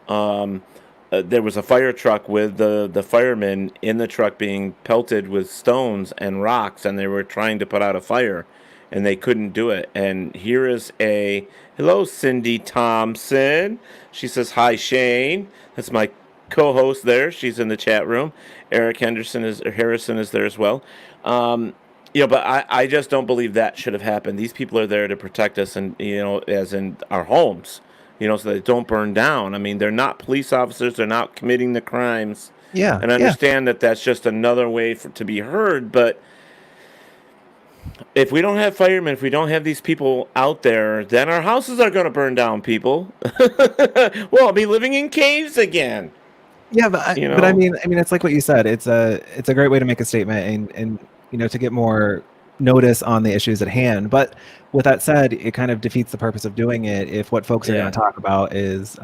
Um, there was a fire truck with the firemen in the truck being pelted with stones and rocks, and they were trying to put out a fire, and they couldn't do it. And here is a hello, Cindy Thompson. She says hi, Shane. That's my co-host there. She's in the chat room. Eric Harrison is there as well. Um, but I just don't believe that should have happened. These people are there to protect us, and as in our homes, so they don't burn down. I mean, they're not police officers. They're not committing the crimes. Yeah, And I yeah. understand that that's just another way to be heard. But If we don't have firemen, if we don't have these people out there, then our houses are going to burn down, people. We'll be living in caves again. Yeah, You but know? I mean, it's like what you said. It's a great way to make a statement and to get more notice on the issues at hand. But with that said, it kind of defeats the purpose of doing it if what folks are going Yeah. to talk about is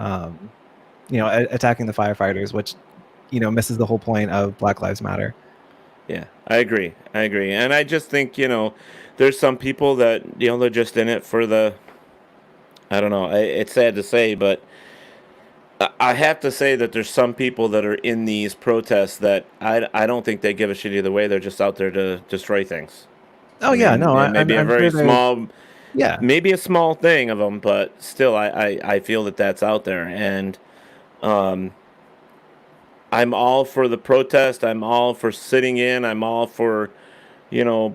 attacking the firefighters, which misses the whole point of Black Lives Matter. Yeah. I agree. I agree. And I just think, there's some people that, they're just in it for the, I don't know. It's sad to say, but I have to say that there's some people that are in these protests that I don't think they give a shit either way. They're just out there to destroy things. Oh I yeah, mean, no, it may be a I'm very sure there's small, yeah. maybe a small thing of them, but still, I feel that that's out there. And um, I'm all for the protest. I'm all for sitting in. I'm all for, you know,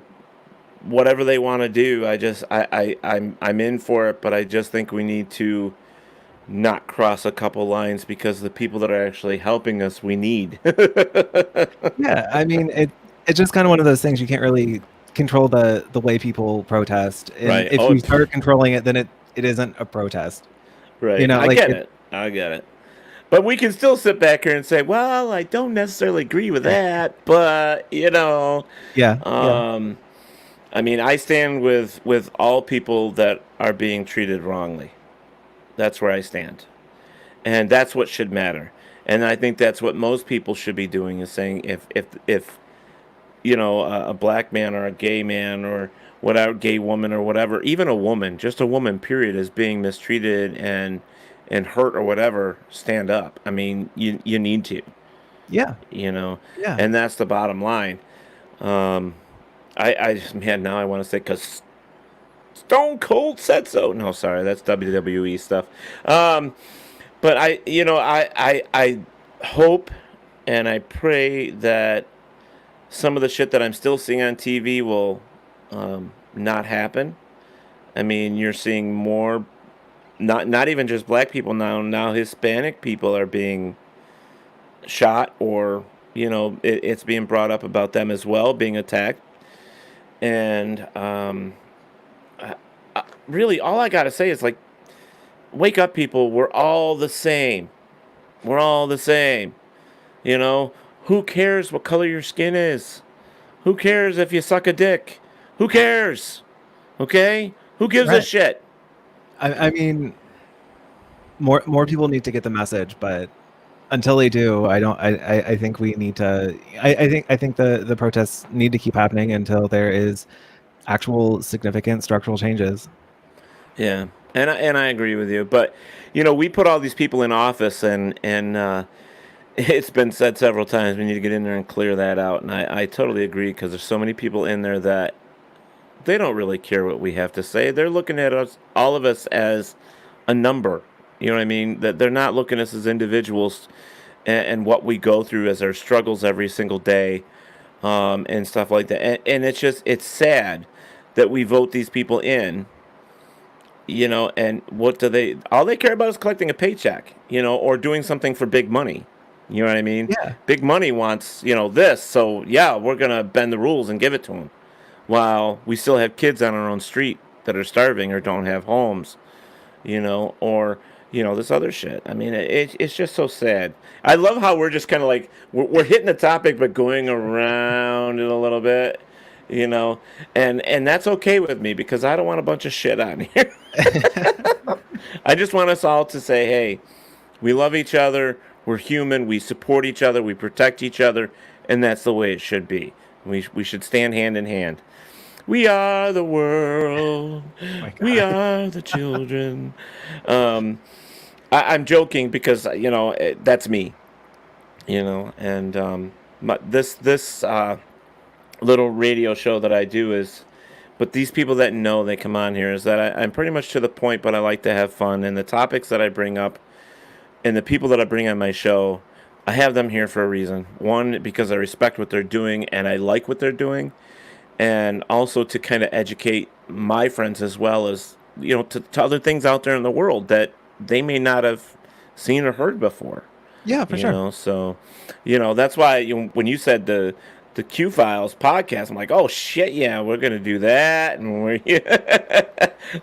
whatever they want to do. I'm in for it, but I just think we need to not cross a couple lines because the people that are actually helping us, we need. Yeah, I mean, it's just kind of one of those things you can't really control the way people protest, and Right. if Oh, you start controlling it, then it isn't a protest. right. I Like get it. it. I get it. But we can still sit back here and say, well, I don't necessarily agree with that, but Yeah, yeah, um, I mean, I stand with all people that are being treated wrongly. That's where I stand, and that's what should matter. And I think that's what most people should be doing is saying if a black man or a gay man or whatever, gay woman or whatever, even a woman, just a woman, period, is being mistreated and hurt or whatever, stand up. I mean, you need to, yeah, you know, yeah. and that's the bottom line. Um, I just, man, now I want to say because Stone Cold said so. No, sorry, that's WWE stuff. Um, but I hope and I pray that some of the shit that I'm still seeing on TV will not happen. I mean, you're seeing more, not even just black people now. Now Hispanic people are being shot, or it's being brought up about them as well being attacked. And really, all I gotta say is like, wake up, people. We're all the same. We're all the same. You know, who cares what color your skin is? Who cares if you suck a dick? Who cares? Okay? Who gives a Right. shit? I mean, more people need to get the message, but until they do, I don't. I think we need to. I think the protests need to keep happening until there is actual significant structural changes. Yeah. And I agree with you, but we put all these people in office, and it's been said several times we need to get in there and clear that out, and I totally agree because there's so many people in there that they don't really care what we have to say. They're looking at us, all of us, as a number. You know what I mean? That they're not looking at us as individuals and what we go through as our struggles every single day, and stuff like that. And it's sad that we vote these people in. And what do they? All they care about is collecting a paycheck, or doing something for big money. You know what I mean? Yeah. Big money wants, this, so yeah, we're gonna bend the rules and give it to them while we still have kids on our own street that are starving or don't have homes, or this other shit. I mean, it's just so sad. I love how we're just kind of like we're hitting the topic but going around it a little bit, you know, and that's okay with me because I don't want a bunch of shit on here. I just want us all to say, hey, we love each other. We're human. We support each other. We protect each other, and that's the way it should be. We should stand hand in hand. We are the world. My We God. are the children. Um, I'm joking because that's me. And this little radio show that I do is, but these people that know they come on here is that I'm pretty much to the point, but I like to have fun, and the topics that I bring up and the people that I bring on my show, I have them here for a reason. One, because I respect what they're doing and I like what they're doing, and also to kind of educate my friends as well as to other things out there in the world that they may not have seen or heard before. Yeah, for sure. So that's why when you said the Q Files podcast. I'm like, oh shit, yeah, we're gonna do that, and we're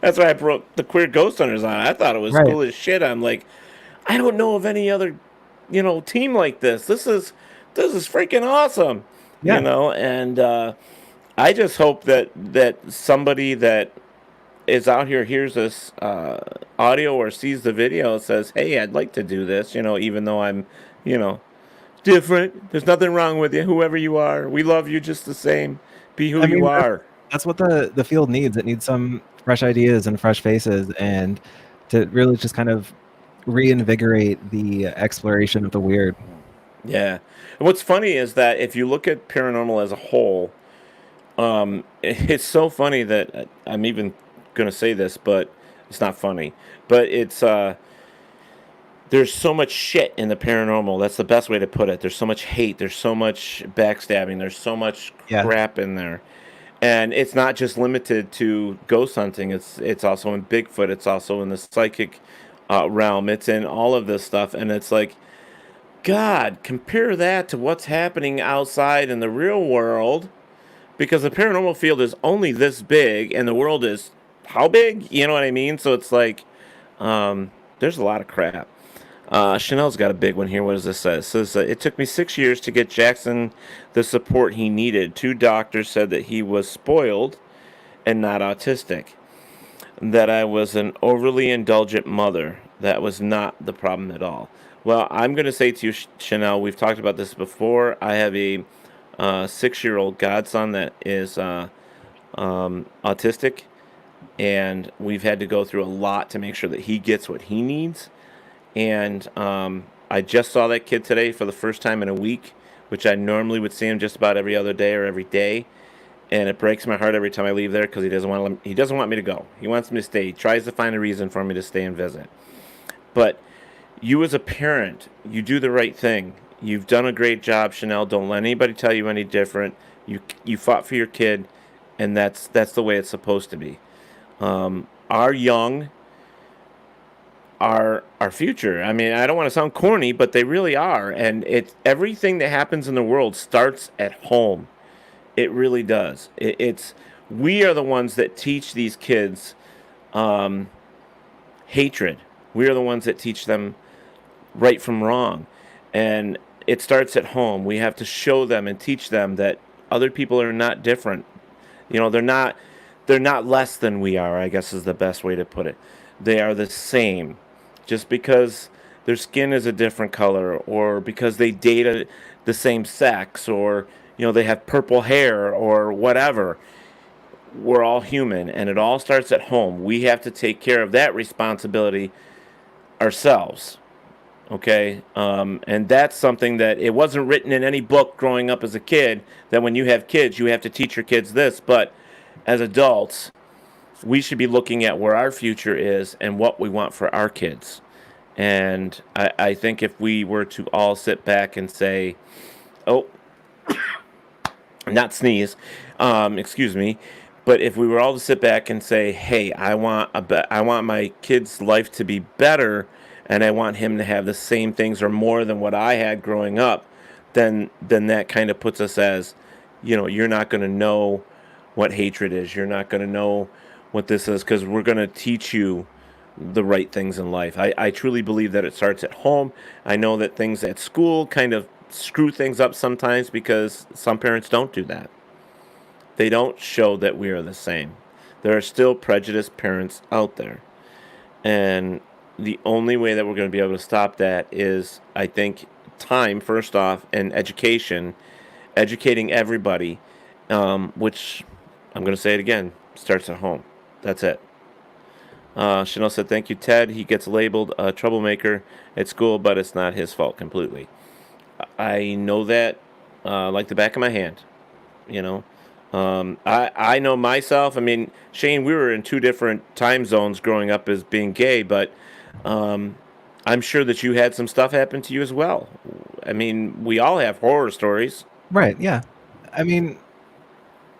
that's why I brought the Queer Ghost Hunters on. I thought it was Right. cool as shit. I'm like, I don't know of any other, team like this. This is freaking awesome, Yeah. and I just hope that somebody that is out here hears this audio or sees the video and says, "Hey, I'd like to do this," even though I'm, you know, different. There's nothing wrong with you, whoever you are. We love you just the same. Be who I you mean, are. that's what the field needs. It needs some fresh ideas and fresh faces, and to really just kind of reinvigorate the exploration of the weird. Yeah. And what's funny is that if you look at paranormal as a whole, it's so funny that I'm even going to say this, but it's not funny. But there's so much shit in the paranormal. That's the best way to put it. There's so much hate. There's so much backstabbing. There's so much Yeah. crap in there. And it's not just limited to ghost hunting. It's also in Bigfoot. It's also in the psychic realm. It's in all of this stuff. And it's like, God, compare that to what's happening outside in the real world, because the paranormal field is only this big and the world is how big? You know what I mean? So it's like, there's a lot of crap. Chanel's got a big one here. What does this say? It says, it took me 6 years to get Jackson the support he needed. 2 doctors said that he was spoiled and not autistic, that I was an overly indulgent mother. That was not the problem at all. Well, I'm going to say to you, Chanel, we've talked about this before. I have a 6-year-old godson that is autistic, and we've had to go through a lot to make sure that he gets what he needs. And I just saw that kid today for the first time in a week, which I normally would see him just about every other day or every day. And it breaks my heart every time I leave there because he doesn't want me to go. He wants me to stay. He tries to find a reason for me to stay and visit. But you as a parent, you do the right thing. You've done a great job, Chanel. Don't let anybody tell you any different. You fought for your kid, and that's the way it's supposed to be. Our young, our future. I mean, I don't want to sound corny, but they really are. And everything that happens in the world starts at home. It really does. We are the ones that teach these kids hatred. We are the ones that teach them right from wrong. And it starts at home. We have to show them and teach them that other people are not different. They're not less than we are, I guess is the best way to put it. They are the same. Just because their skin is a different color, or because they date the same sex, or they have purple hair or whatever. We're all human, and it all starts at home. We have to take care of that responsibility ourselves. Okay, and that's something that it wasn't written in any book growing up as a kid, that when you have kids you have to teach your kids this. But as adults, we should be looking at where our future is and what we want for our kids. And I think if we were to all sit back and say, oh, not sneeze, excuse me, but if we were all to sit back and say, hey, I want my kid's life to be better, and I want him to have the same things or more than what I had growing up, then that kind of puts us as, you're not going to know what hatred is. You're not going to know what this is, because we're going to teach you the right things in life. I truly believe that it starts at home. I know that things at school kind of screw things up sometimes because some parents don't do that. They don't show that we are the same. There are still prejudiced parents out there. And the only way that we're going to be able to stop that is, I think, time, first off, and education, educating everybody, which, I'm going to say it again, starts at home. That's it. Chanel said, thank you, Ted. He gets labeled a troublemaker at school, but it's not his fault completely. I know that like the back of my hand, I know myself. I mean, Shane, we were in 2 different time zones growing up as being gay, but I'm sure that you had some stuff happen to you as well. I mean, we all have horror stories. Right. Yeah. I mean,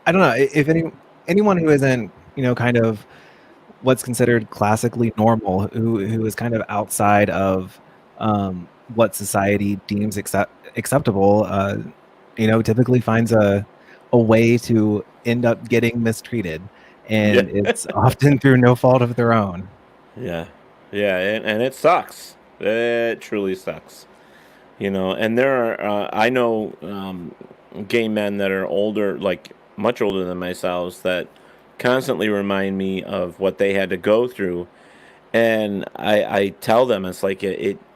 I don't know if anyone who isn't, kind of what's considered classically normal, who is kind of outside of what society deems acceptable. typically finds a way to end up getting mistreated, Yeah. and it's often through no fault of their own. Yeah. Yeah, and it sucks. It truly sucks. And there are, I know gay men that are older, like much older than myself, that constantly remind me of what they had to go through. And I tell them it's like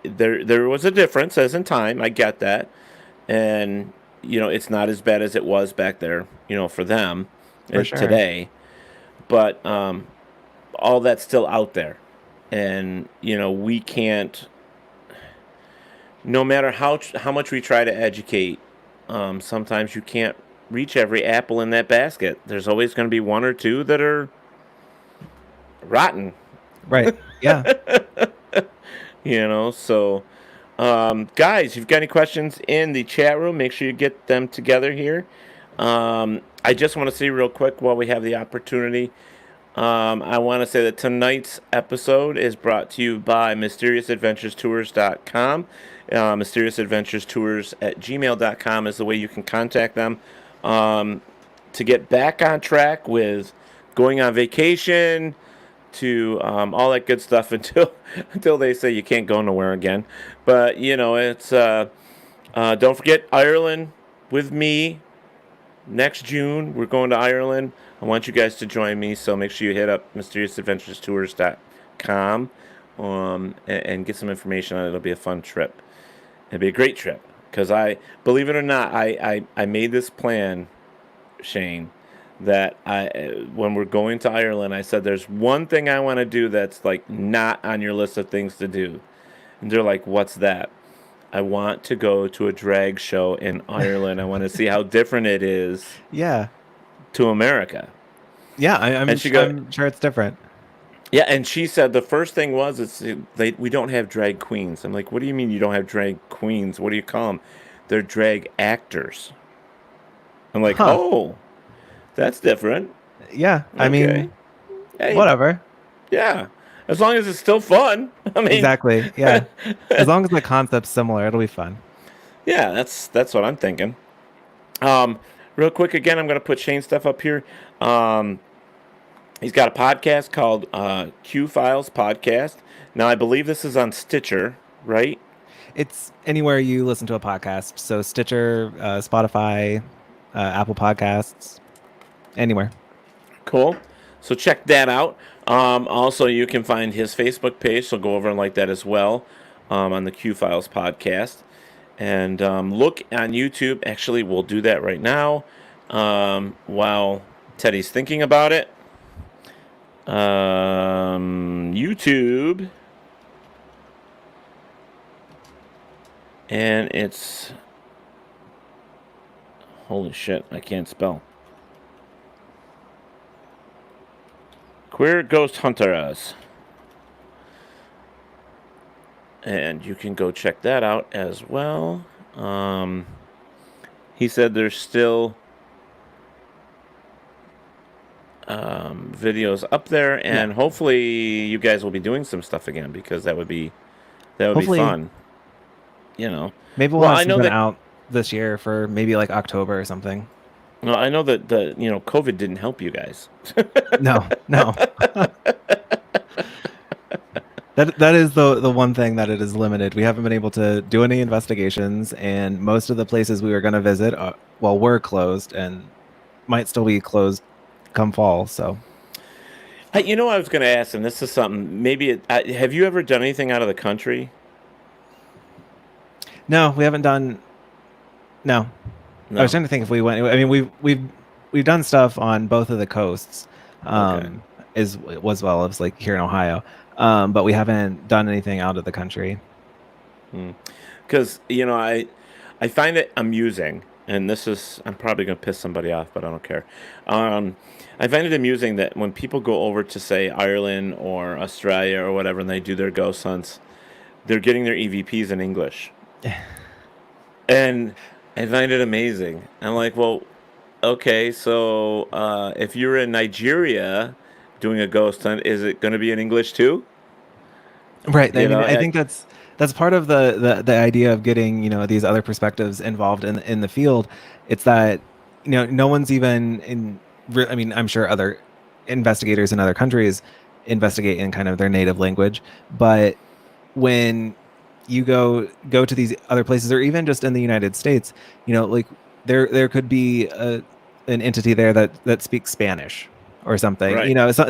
there was a difference as in time. I get that. And, it's not as bad as it was back there, for them For sure. today. But all that's still out there. And, we can't, no matter how much we try to educate, sometimes you can't reach every apple in that basket. There's always going to be one or two that are rotten, Right. Yeah. So guys, if you've got any questions in the chat room, make sure you get them together here. I just want to say real quick while we have the opportunity, I want to say that tonight's episode is brought to you by mysteriousAdventurestours.com. mysteriousAdventurestours@gmail.com is the way you can contact them to get back on track with going on vacation, to all that good stuff until they say you can't go nowhere again. But it's don't forget Ireland with me next June. We're going to Ireland. I want you guys to join me, so make sure you hit up mysteriousAdventurestours.com and get some information on it. It'll be a fun trip. It'll be a great trip because believe it or not, I made this plan, Shane, that when we're going to Ireland, I said there's one thing I want to do that's like not on your list of things to do. And they're like, what's that? I want to go to a drag show in Ireland. I want to see how different it is Yeah. to America. Yeah. And she go, I'm sure it's different. yeah, and she said the first thing was we don't have drag queens. I'm like, what do you mean you don't have drag queens? What do you call them? They're drag actors. I'm like, Huh. oh, that's different. Yeah. I Okay. mean, Hey, whatever. yeah, as long as it's still fun. I mean, Exactly. Yeah. As long as the concept's similar, it'll be fun. yeah, that's what I'm thinking. Um, Real quick again, I'm gonna put Shane's stuff up here. Um, he's got a podcast called Q Files Podcast. Now I believe this is on Stitcher, right? It's anywhere you listen to a podcast. So Stitcher, Spotify, Apple Podcasts, anywhere. Cool. So check that out. Also, you can find his Facebook page, so go over and like that as well on the Q Files podcast. And look on YouTube. Actually, we'll do that right now while Teddy's thinking about it. YouTube. And it's... Holy shit, I can't spell. Queer Ghost Hunters. And you can go check that out as well. He said there's still videos up there, and hopefully you guys will be doing some stuff again because that would be Hopefully, fun. Maybe we'll have something out this year for maybe like October or something. Well, I know that COVID didn't help you guys. No. That is the one thing that it is limited. We haven't been able to do any investigations, and most of the places we were going to visit, were closed and might still be closed come fall. So, I was going to ask, and this is something. Maybe have you ever done anything out of the country? No, we haven't done. No. I was trying to think if we went. I mean, we've done stuff on both of the coasts, as well as like here in Ohio. But we haven't done anything out of the country. Because, I find it amusing, and I'm probably going to piss somebody off, but I don't care. I find it amusing that when people go over to, say, Ireland or Australia or whatever, and they do their ghost hunts, they're getting their EVPs in English. And I find it amazing. I'm like, well, okay, so if you're in Nigeria doing a ghost hunt, is it going to be in English too? Right. I You mean, know, I think that's part of the idea of getting, these other perspectives involved in the field. It's that, no one's even I mean, I'm sure other investigators in other countries investigate in kind of their native language, but when you go to these other places, or even just in the United States, like there could be an entity there that speaks Spanish or something, right,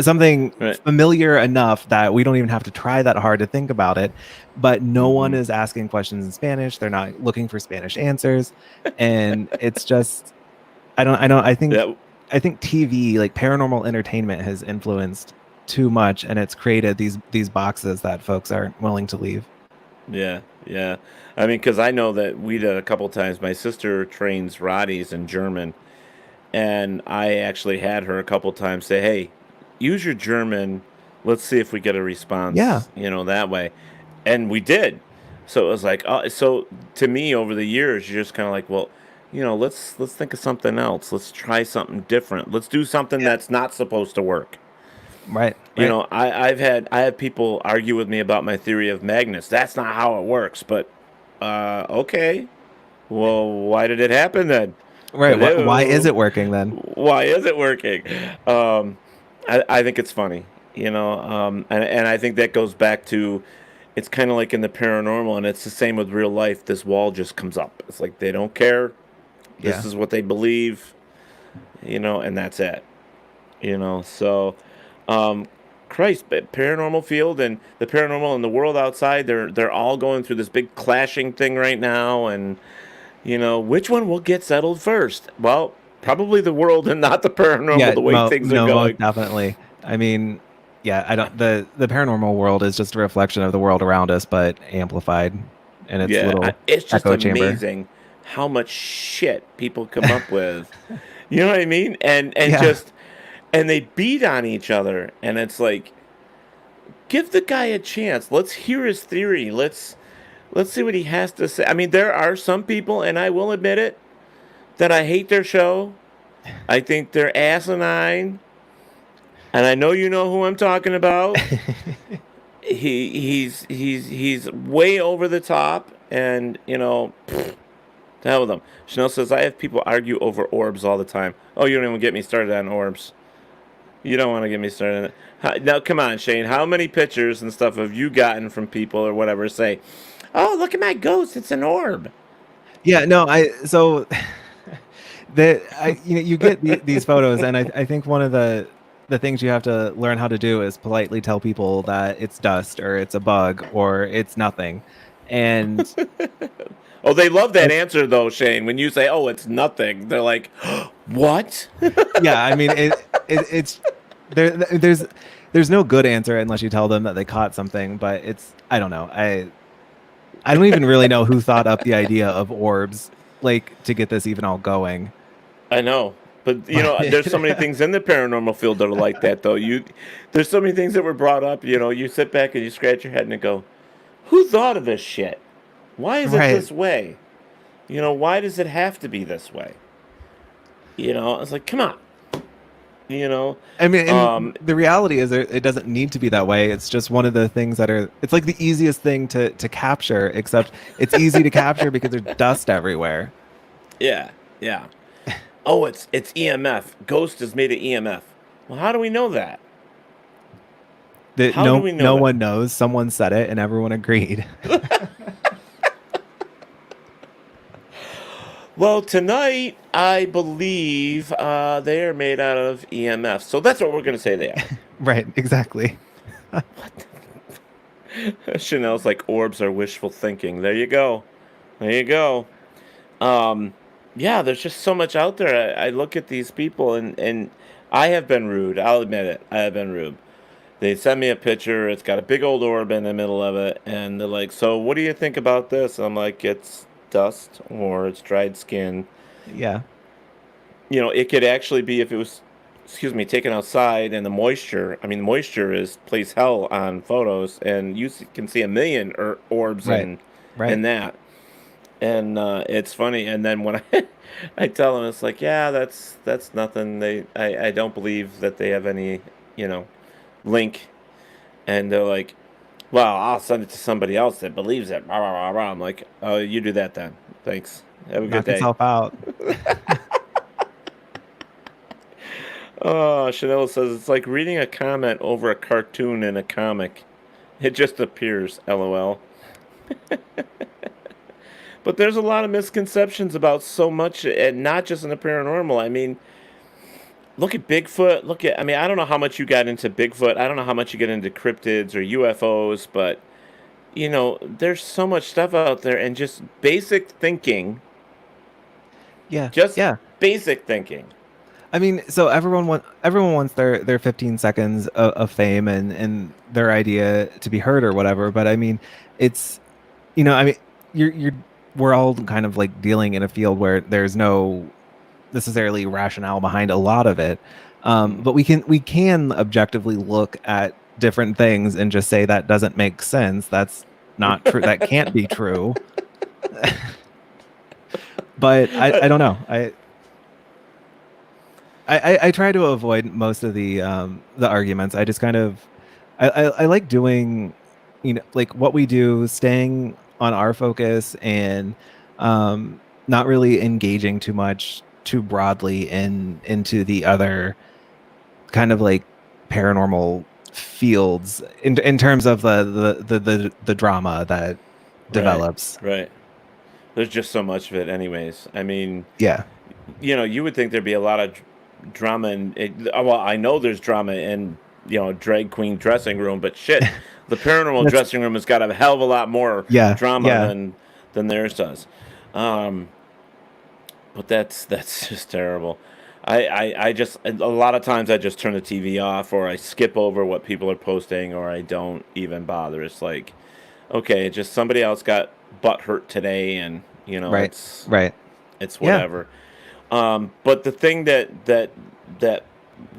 something right. familiar enough that we don't even have to try that hard to think about it. But no one Hmm. is asking questions in Spanish. They're not looking for Spanish answers, and it's just I don't Yeah, I think TV, like paranormal entertainment, has influenced too much, and it's created these boxes that folks aren't willing to leave. yeah, yeah. I mean, because I know that we did a couple times. My sister trains Rotties in German, and I actually had her a couple times say, "Hey, use your German. Let's see if we get a Yeah, response, that way." And we did. So it was like, so to me over the years, you're just kind of like, well, let's think of something else. Let's try something different. Let's do something yeah, that's not supposed to work. right, right. I have people argue with me about my theory of magnets. That's not how it works. But okay, well, why did it happen then? Right. Why is Hello, it working then? why is it working? Um, I think it's funny, and I think that goes back to it's kind of like in the paranormal, and it's the same with real life. This wall just comes up. It's like they don't care. This Yeah. is what they believe, and that's it. So, um, Christ, but paranormal field and the paranormal and the world outside, they're all going through this big clashing thing right now, and which one will get settled first? Well, probably the world and not the paranormal. Yeah, The way things are no, most going. definitely. I mean, yeah, I don't the paranormal world is just a reflection of the world around us, but amplified in its Yeah, little it's just echo chamber. amazing how much shit people come up with. You know what I mean? And Yeah. just and they beat on each other, and it's like, give the guy a chance. Let's hear his theory. Let's see what he has to say. I mean, there are some people, and I will admit it, that I hate their show. I think they're asinine, and I know you know who I'm talking about. He's way over the top, and to hell with them. Chanel says I have people argue over orbs all the time. Oh, you don't even get me started on orbs. You don't want to get me started on it. Now, come on, Shane. How many pictures and stuff have you gotten from people or whatever say, "Oh, look at my ghost. It's an orb." Yeah, no, I so you get these photos, and I think one of the things you have to learn how to do is politely tell people that it's dust, or it's a bug, or it's nothing. And Oh, they love that like, answer though, Shane. When you say, "Oh, it's nothing," they're like, "What?" yeah, I mean it's there's no good answer unless you tell them that they caught something, but it's I don't know. I don't even really know who thought up the idea of orbs, like, to get this even all going. I know, but But there's so many things in the paranormal field that are like that, though. There's so many things that were brought up. You sit back and you scratch your head and go, "Who thought of this shit? Why is it right. this way? Why does it have to be this way?" It's like, come on. You know, I mean, and um, the reality is it doesn't need to be that way. It's just one of the things that are, it's like the easiest thing to capture, except it's easy to capture because there's dust everywhere. yeah, yeah. Oh, it's EMF. Ghost is made of EMF. Well, how do we know that? That How do we know no that? one knows. Someone said it and everyone agreed. Well, tonight I believe they are made out of EMF. So that's what we're gonna say they are. Right, exactly. Chanel's like orbs are wishful thinking. There you go. There you go. Um, yeah, there's just so much out there. I look at these people and I have been rude. I'll admit it. I have been rude. They send me a picture. It's got a big old orb in the middle of it, and they're like, "So, what do you think about this?" And I'm like, "It's dust or it's dried skin. Yeah. It could actually be if it was, excuse me, taken outside and the moisture. I mean, the moisture is plays hell on photos, and can see a million orbs Right. in Right. that. And it's funny. And then when I I tell them, it's like, yeah, that's nothing. I don't believe that they have any, you know, link. And they're like, Well, I'll send it to somebody else that believes it. Rah, rah, rah, rah. I'm like, oh, you do that then. Thanks. Have a good Knock day. yourself out. Oh, Chanel says it's like reading a comment over a cartoon in a comic. It just appears, lol. But there's a lot of misconceptions about so much, and not just in the paranormal. I mean, look at Bigfoot. I mean, I don't know how much you got into Bigfoot. I don't know how much you get into cryptids or UFOs, but, there's so much stuff out there, and just basic thinking. Yeah. Just Yeah. basic thinking. I mean, so everyone wants their 15 seconds of fame and their idea to be heard or whatever. But I mean, it's I mean, you're we're all kind of like dealing in a field where there's no necessarily rationale behind a lot of it. But we can objectively look at different things and just say that doesn't make sense. That's not true. That can't be true. But I don't know. I try to avoid most of the arguments. I just kind of I like doing like what we do, staying on our focus and not really engaging too broadly into the other kind of like paranormal fields in terms of the drama that develops. Right. There's just so much of it, anyways. I mean, Yeah. you would think there'd be a lot of drama well, I know there's drama in drag queen dressing room, but shit, the paranormal dressing room has got a hell of a lot more drama than theirs does. But that's just terrible. I just a lot of times I just turn the TV off, or I skip over what people are posting, or I don't even bother. It's like, okay, just somebody else got butt hurt today, and Right. Right. it's whatever. But the thing that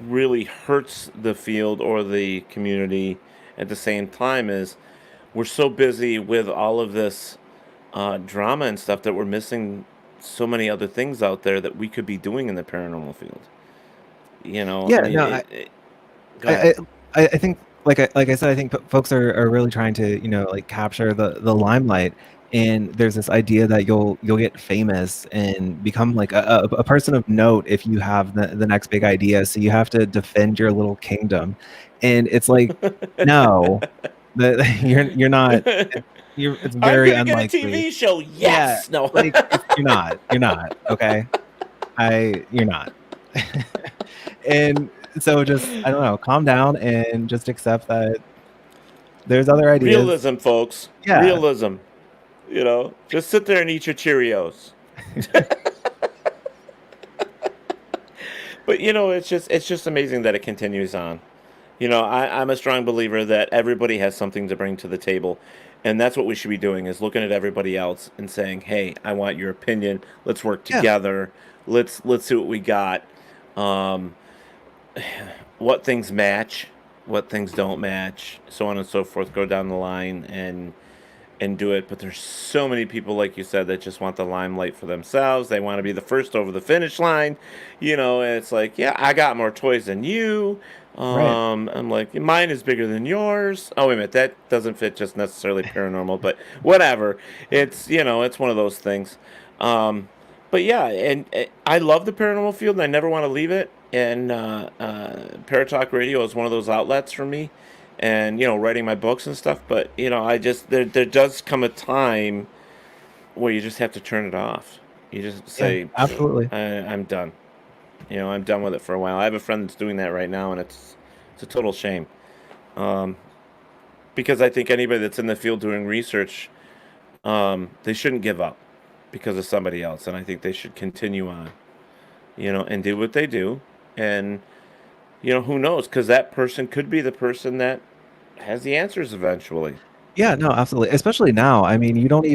really hurts the field or the community at the same time is we're so busy with all of this drama and stuff that we're missing so many other things out there that we could be doing in the paranormal field. Yeah. I mean, No. go ahead. I think like I said, I think folks are really trying to like capture the limelight, and there's this idea that you'll get famous and become like a person of note if you have the next big idea. So you have to defend your little kingdom, and it's like no, you're not. It's very I'm gonna unlikely. get a TV show. Yes. Yeah, No. like you're not okay. You're not. And so just I don't know, calm down and just accept that there's other ideas. Realism, folks. Yeah. Realism. Just sit there and eat your Cheerios. But it's just amazing that it continues on. I'm a strong believer that everybody has something to bring to the table, and that's what we should be doing, is looking at everybody else and saying, "Hey, I want your opinion. Let's work together. Let's see what we got. Um, what things match, what things don't match, so on and so forth. Go down the line and do it." But there's so many people, like you said, that just want the limelight for themselves. They want to be the first over the finish line, and it's like, yeah, I got more toys than you. Right. I'm like, mine is bigger than yours. Oh, wait a minute, that doesn't fit just necessarily paranormal, but whatever. It's one of those things. But yeah, and I love the paranormal field, and I never want to leave it. And Paratalk Radio is one of those outlets for me, and writing my books and stuff. But I just there does come a time where you just have to turn it off. You just say, absolutely. I'm done. I'm done with it for a while. I have a friend that's doing that right now, and it's a total shame. Because I think anybody that's in the field doing research, they shouldn't give up because of somebody else, and I think they should continue on, and do what they do, and who knows? Because that person could be the person that has the answers eventually. Yeah, no, absolutely. Especially now. I mean, you don't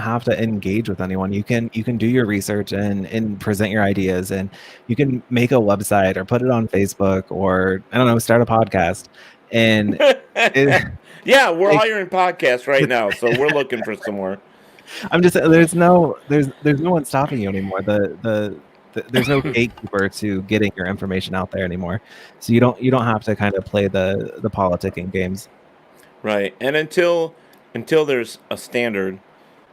have to engage with anyone. You can do your research and present your ideas, and you can make a website or put it on Facebook, or I don't know, start a podcast. And yeah, we're hiring podcasts right now, so we're looking for some more. I'm just there's no one stopping you anymore. There's no gatekeeper to getting your information out there anymore. So you don't have to kind of play the politicking games. Right. And until there's a standard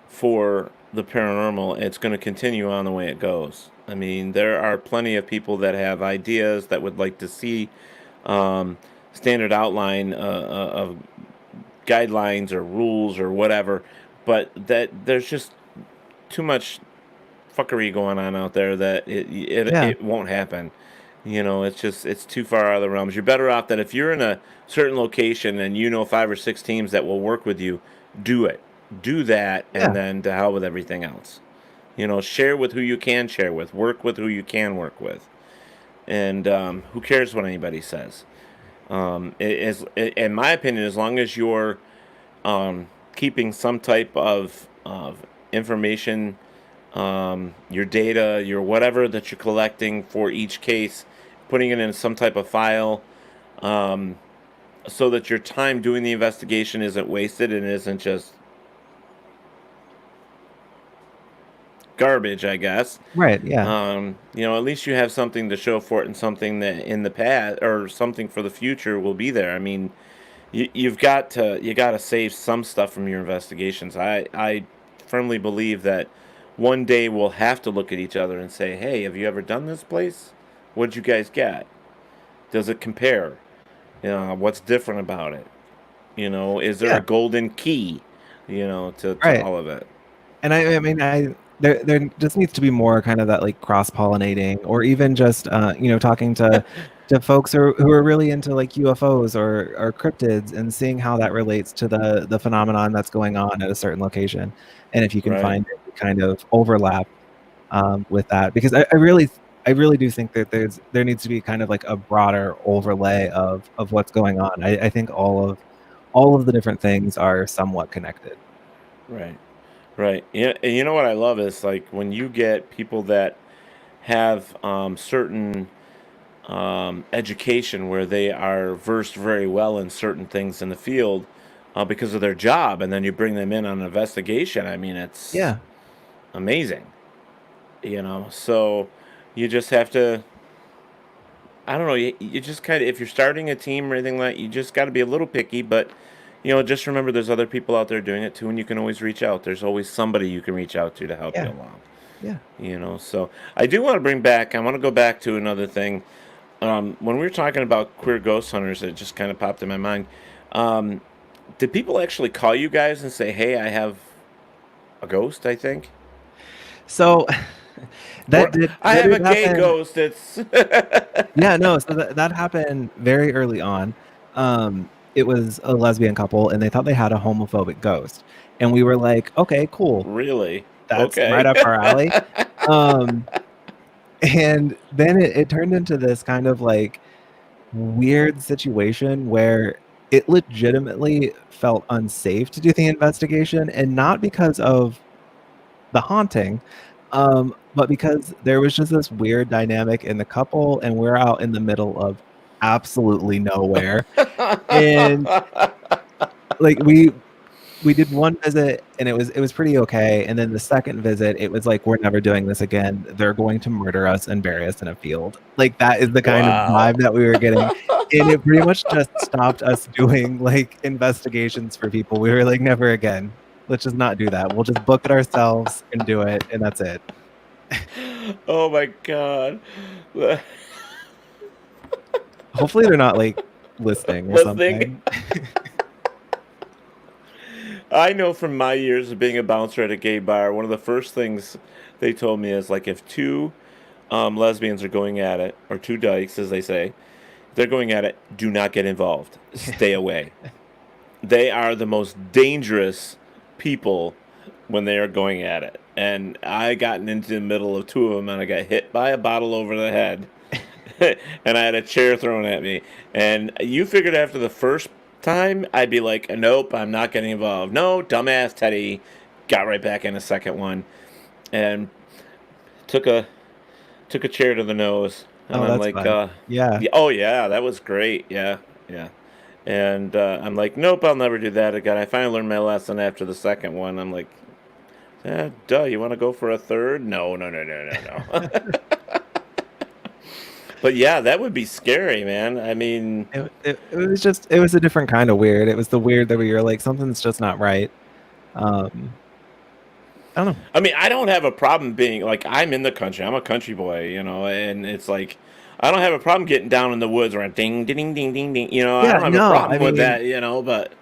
for the paranormal, it's going to continue on the way it goes. I mean, there are plenty of people that have ideas that would like to see um, standard outline of guidelines or rules or whatever, but that there's just too much fuckery going on out there that Yeah. it won't happen. You know, it's too far out of the realms. You're better off that if you're in a certain location and you know 5 or 6 teams that will work with you, do it. Do that, and Yeah. then to hell with everything else. You know, share with who you can share with, work with who you can work with, and who cares what anybody says? In my opinion, as long as you're keeping some type of information, your data, your whatever that you're collecting for each case, putting it in some type of file, um, so that your time doing the investigation isn't wasted and isn't just garbage, I guess. Right. Yeah. You know, at least you have something to show for it and something that in the past or something for the future will be there. I mean, you got to save some stuff from your investigations. I firmly believe that one day we'll have to look at each other and say, "Hey, have you ever done this place? What'd you guys get? Does it compare? You know, what's different about it? You know, is there a Yeah. golden key? You know, to Right. all of it." And I mean, there just needs to be more kind of that like cross pollinating, or even just talking to folks who are really into like UFOs or cryptids, and seeing how that relates to the phenomenon that's going on at a certain location, and if you can Right. find any kind of overlap with that, because I really do think that there needs to be kind of like a broader overlay of what's going on. I think all of the different things are somewhat connected. Right. Right. Yeah. And you know what I love is like when you get people that have certain education where they are versed very well in certain things in the field because of their job, and then you bring them in on an investigation. I mean, it's Yeah. amazing, you know. So you just have to, I don't know, you just kind of, if you're starting a team or anything like that, you just got to be a little picky, but you know, just remember there's other people out there doing it too, and you can always reach out. There's always somebody you can reach out to help you Yeah. along. Yeah. You know, so I do want to bring back. I want to go back to another thing. When we were talking about queer ghost hunters, it just kind of popped in my mind. Um, did people actually call you guys and say, "Hey, I have a ghost"? I think, So that or did "I that have did a gay happen. ghost." It's Yeah, no, so that happened very early on. It was a lesbian couple, and they thought they had a homophobic ghost, and we were like, "Okay, cool, really that's right okay. up our alley." Um, and then it turned into this kind of like weird situation where it legitimately felt unsafe to do the investigation, and not because of the haunting, but because there was just this weird dynamic in the couple, and we're out in the middle of absolutely nowhere. And like we did one visit, and it was pretty okay. And then the second visit, it was like, we're never doing this again. They're going to murder us and bury us in a field. Like, that is the kind of Wow. vibe that we were getting. And it pretty much just stopped us doing like investigations for people. We were like, never again. Let's just not do that. We'll just book it ourselves and do it, and that's it. Oh my god. Hopefully they're not like listening or Listening. something. I know from my years of being a bouncer at a gay bar, one of the first things they told me is like if two lesbians are going at it, or two dykes, as they say, they're going at it, do not get involved. Stay away. They are the most dangerous people when they are going at it. And I got into the middle of two of them, and I got hit by a bottle over the head. And I had a chair thrown at me. And you figured after the first time, I'd be like, nope, I'm not getting involved. No, dumbass Teddy. Got right back in the second one and took a took a chair to the nose. And Oh, I'm that's like, fun. Yeah. yeah, oh yeah, that was great. Yeah, yeah. And I'm like, nope, I'll never do that again. I finally learned my lesson after the second one. I'm like, duh, you want to go for a third? No, no, no, no, no, no. But yeah, that would be scary, man. I mean, It was a different kind of weird. It was the weird that we were like, something's just not right. Um, I don't know. I don't have a problem being like I'm in the country. I'm a country boy, and it's like I don't have a problem getting down in the woods or ding ding ding ding ding. I Yeah, don't have a no, I problem with mean, that, but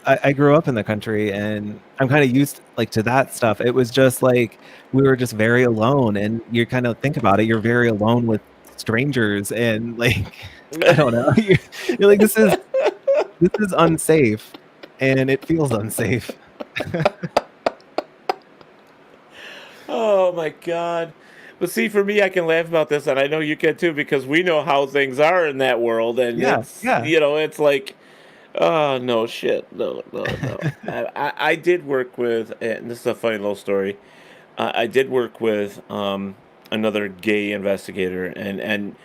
I grew up in the country and I'm kind of used like to that stuff. It was just like we were just very alone, and you kind of think about it, you're very alone with strangers, and like I don't know, you're like this is unsafe, and it feels unsafe. oh my god. But see, for me, I can laugh about this, and I know you can too, because we know how things are in that world, and Yeah, yeah. it's like, oh no, shit, no, no, no. I did work with, and this is a funny little story. I did work with another gay investigator, and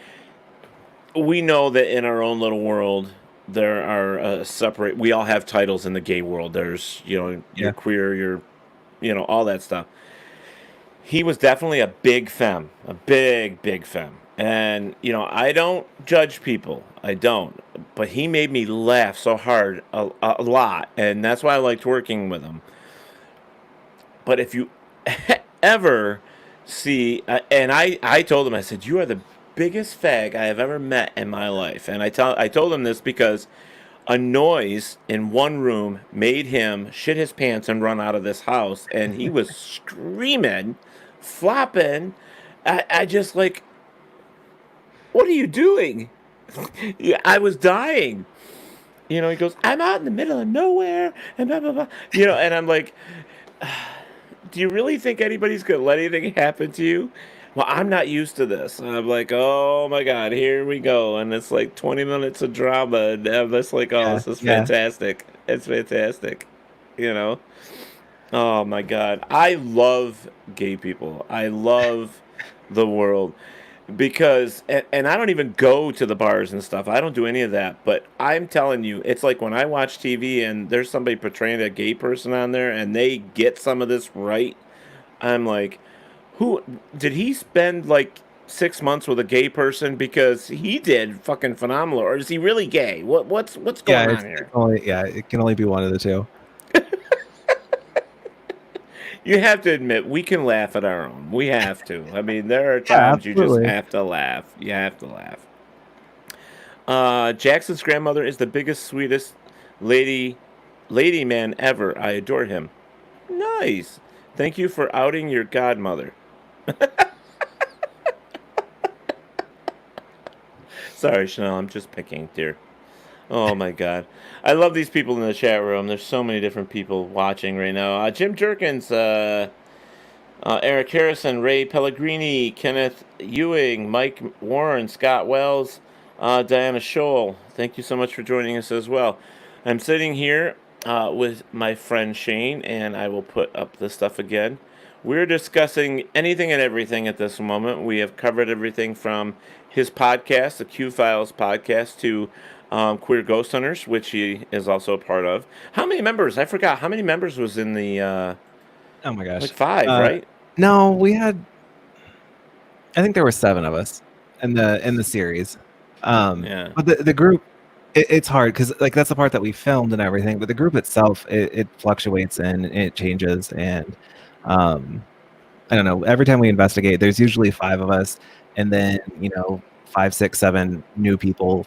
we know that in our own little world there are separate. We all have titles in the gay world. There's you're Yeah. queer, you're all that stuff. He was definitely a big femme, a big femme, and I don't judge people. I don't, but he made me laugh so hard a lot, and that's why I liked working with him. But if you ever see, and I told him, I said, you are the biggest fag I have ever met in my life. And I told him this because a noise in one room made him shit his pants and run out of this house. And he was screaming, flopping. I just like, what are you doing? Yeah, I was dying. He goes, I'm out in the middle of nowhere, and blah, blah, blah. And I'm like, do you really think anybody's gonna let anything happen to you? Well, I'm not used to this. And I'm like, oh my god, here we go. And it's like 20 minutes of drama, and I'm just like, oh, Yeah, this is yeah. fantastic. It's fantastic. You know? Oh my god. I love gay people. I love the world because and I don't even go to the bars and stuff. I don't do any of that. But I'm telling you, it's like when I watch TV and there's somebody portraying a gay person on there and they get some of this right. I'm like, who did he spend like 6 months with a gay person because he did fucking phenomenal, or is he really gay? What's Yeah, going on here? it can only be one of the two. You have to admit we can laugh at our own. We have to. There are Yeah, times you just absolutely. have to laugh. You have to laugh. Jackson's grandmother is the biggest, sweetest lady, lady man ever. I adore him. Nice. Thank you for outing your godmother. Sorry, Chanel. I'm just picking, dear. Oh my God, I love these people in the chat room. There's so many different people watching right now. Jim Jerkins, Eric Harrison, Ray Pellegrini, Kenneth Ewing, Mike Warren, Scott Wells, Diana Scholl. Thank you so much for joining us as well. I'm sitting here with my friend Shane, and I will put up the stuff again. We're discussing anything and everything at this moment. We have covered everything from his podcast, the Q Files podcast, to Queer Ghost Hunters, which he is also a part of. How many members? I forgot. How many members was in the Oh my like gosh. five, right? No, we had, I think there were 7 of us in the series. Yeah. But the group, it's hard because like that's the part that we filmed and everything. But the group itself, it fluctuates and it changes. And um, I don't know. Every time we investigate, there's usually 5 of us, and then 5, 6, 7 new people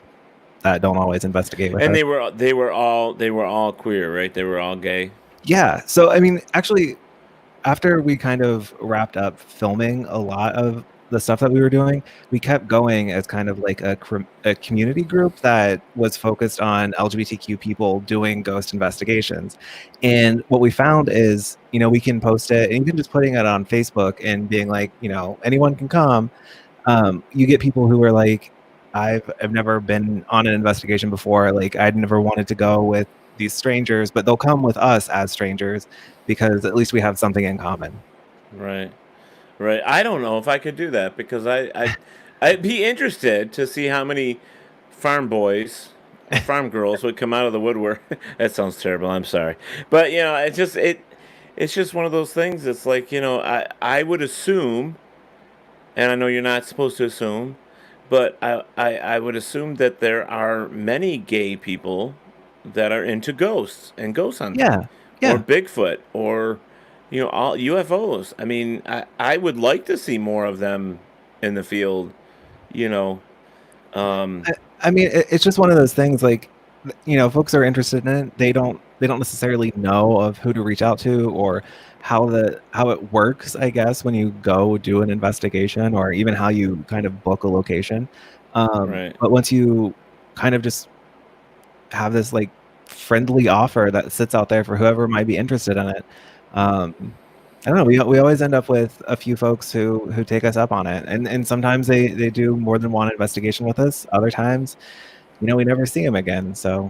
that don't always investigate with And us. they were all queer, right? They were all gay. Yeah. So I mean, actually, after we kind of wrapped up filming a lot of the stuff that we were doing, we kept going as kind of like a community group that was focused on LGBTQ people doing ghost investigations. And what we found is, we can post it, and even just putting it on Facebook and being like, anyone can come. You get people who are like, I've never been on an investigation before. Like, I'd never wanted to go with these strangers, but they'll come with us as strangers because at least we have something in common. Right. Right. I don't know if I could do that because I'd be interested to see how many farm boys or farm girls would come out of the woodwork. That sounds terrible. I'm sorry, but it's just one of those things. It's like I would assume, and I know you're not supposed to assume, but I would assume that there are many gay people that are into ghosts and ghost hunting, Yeah, or yeah. Bigfoot, or all UFOs. I mean, I would like to see more of them in the field. You know, um, I, I mean, it's just one of those things. Like, folks are interested in it. They don't necessarily know of who to reach out to or how it works. I guess when you go do an investigation, or even how you kind of book a location. right. But once you kind of just have this like friendly offer that sits out there for whoever might be interested in it. Um, I don't know. We always end up with a few folks who take us up on it, and sometimes they do more than one investigation with us. Other times, we never see them again. So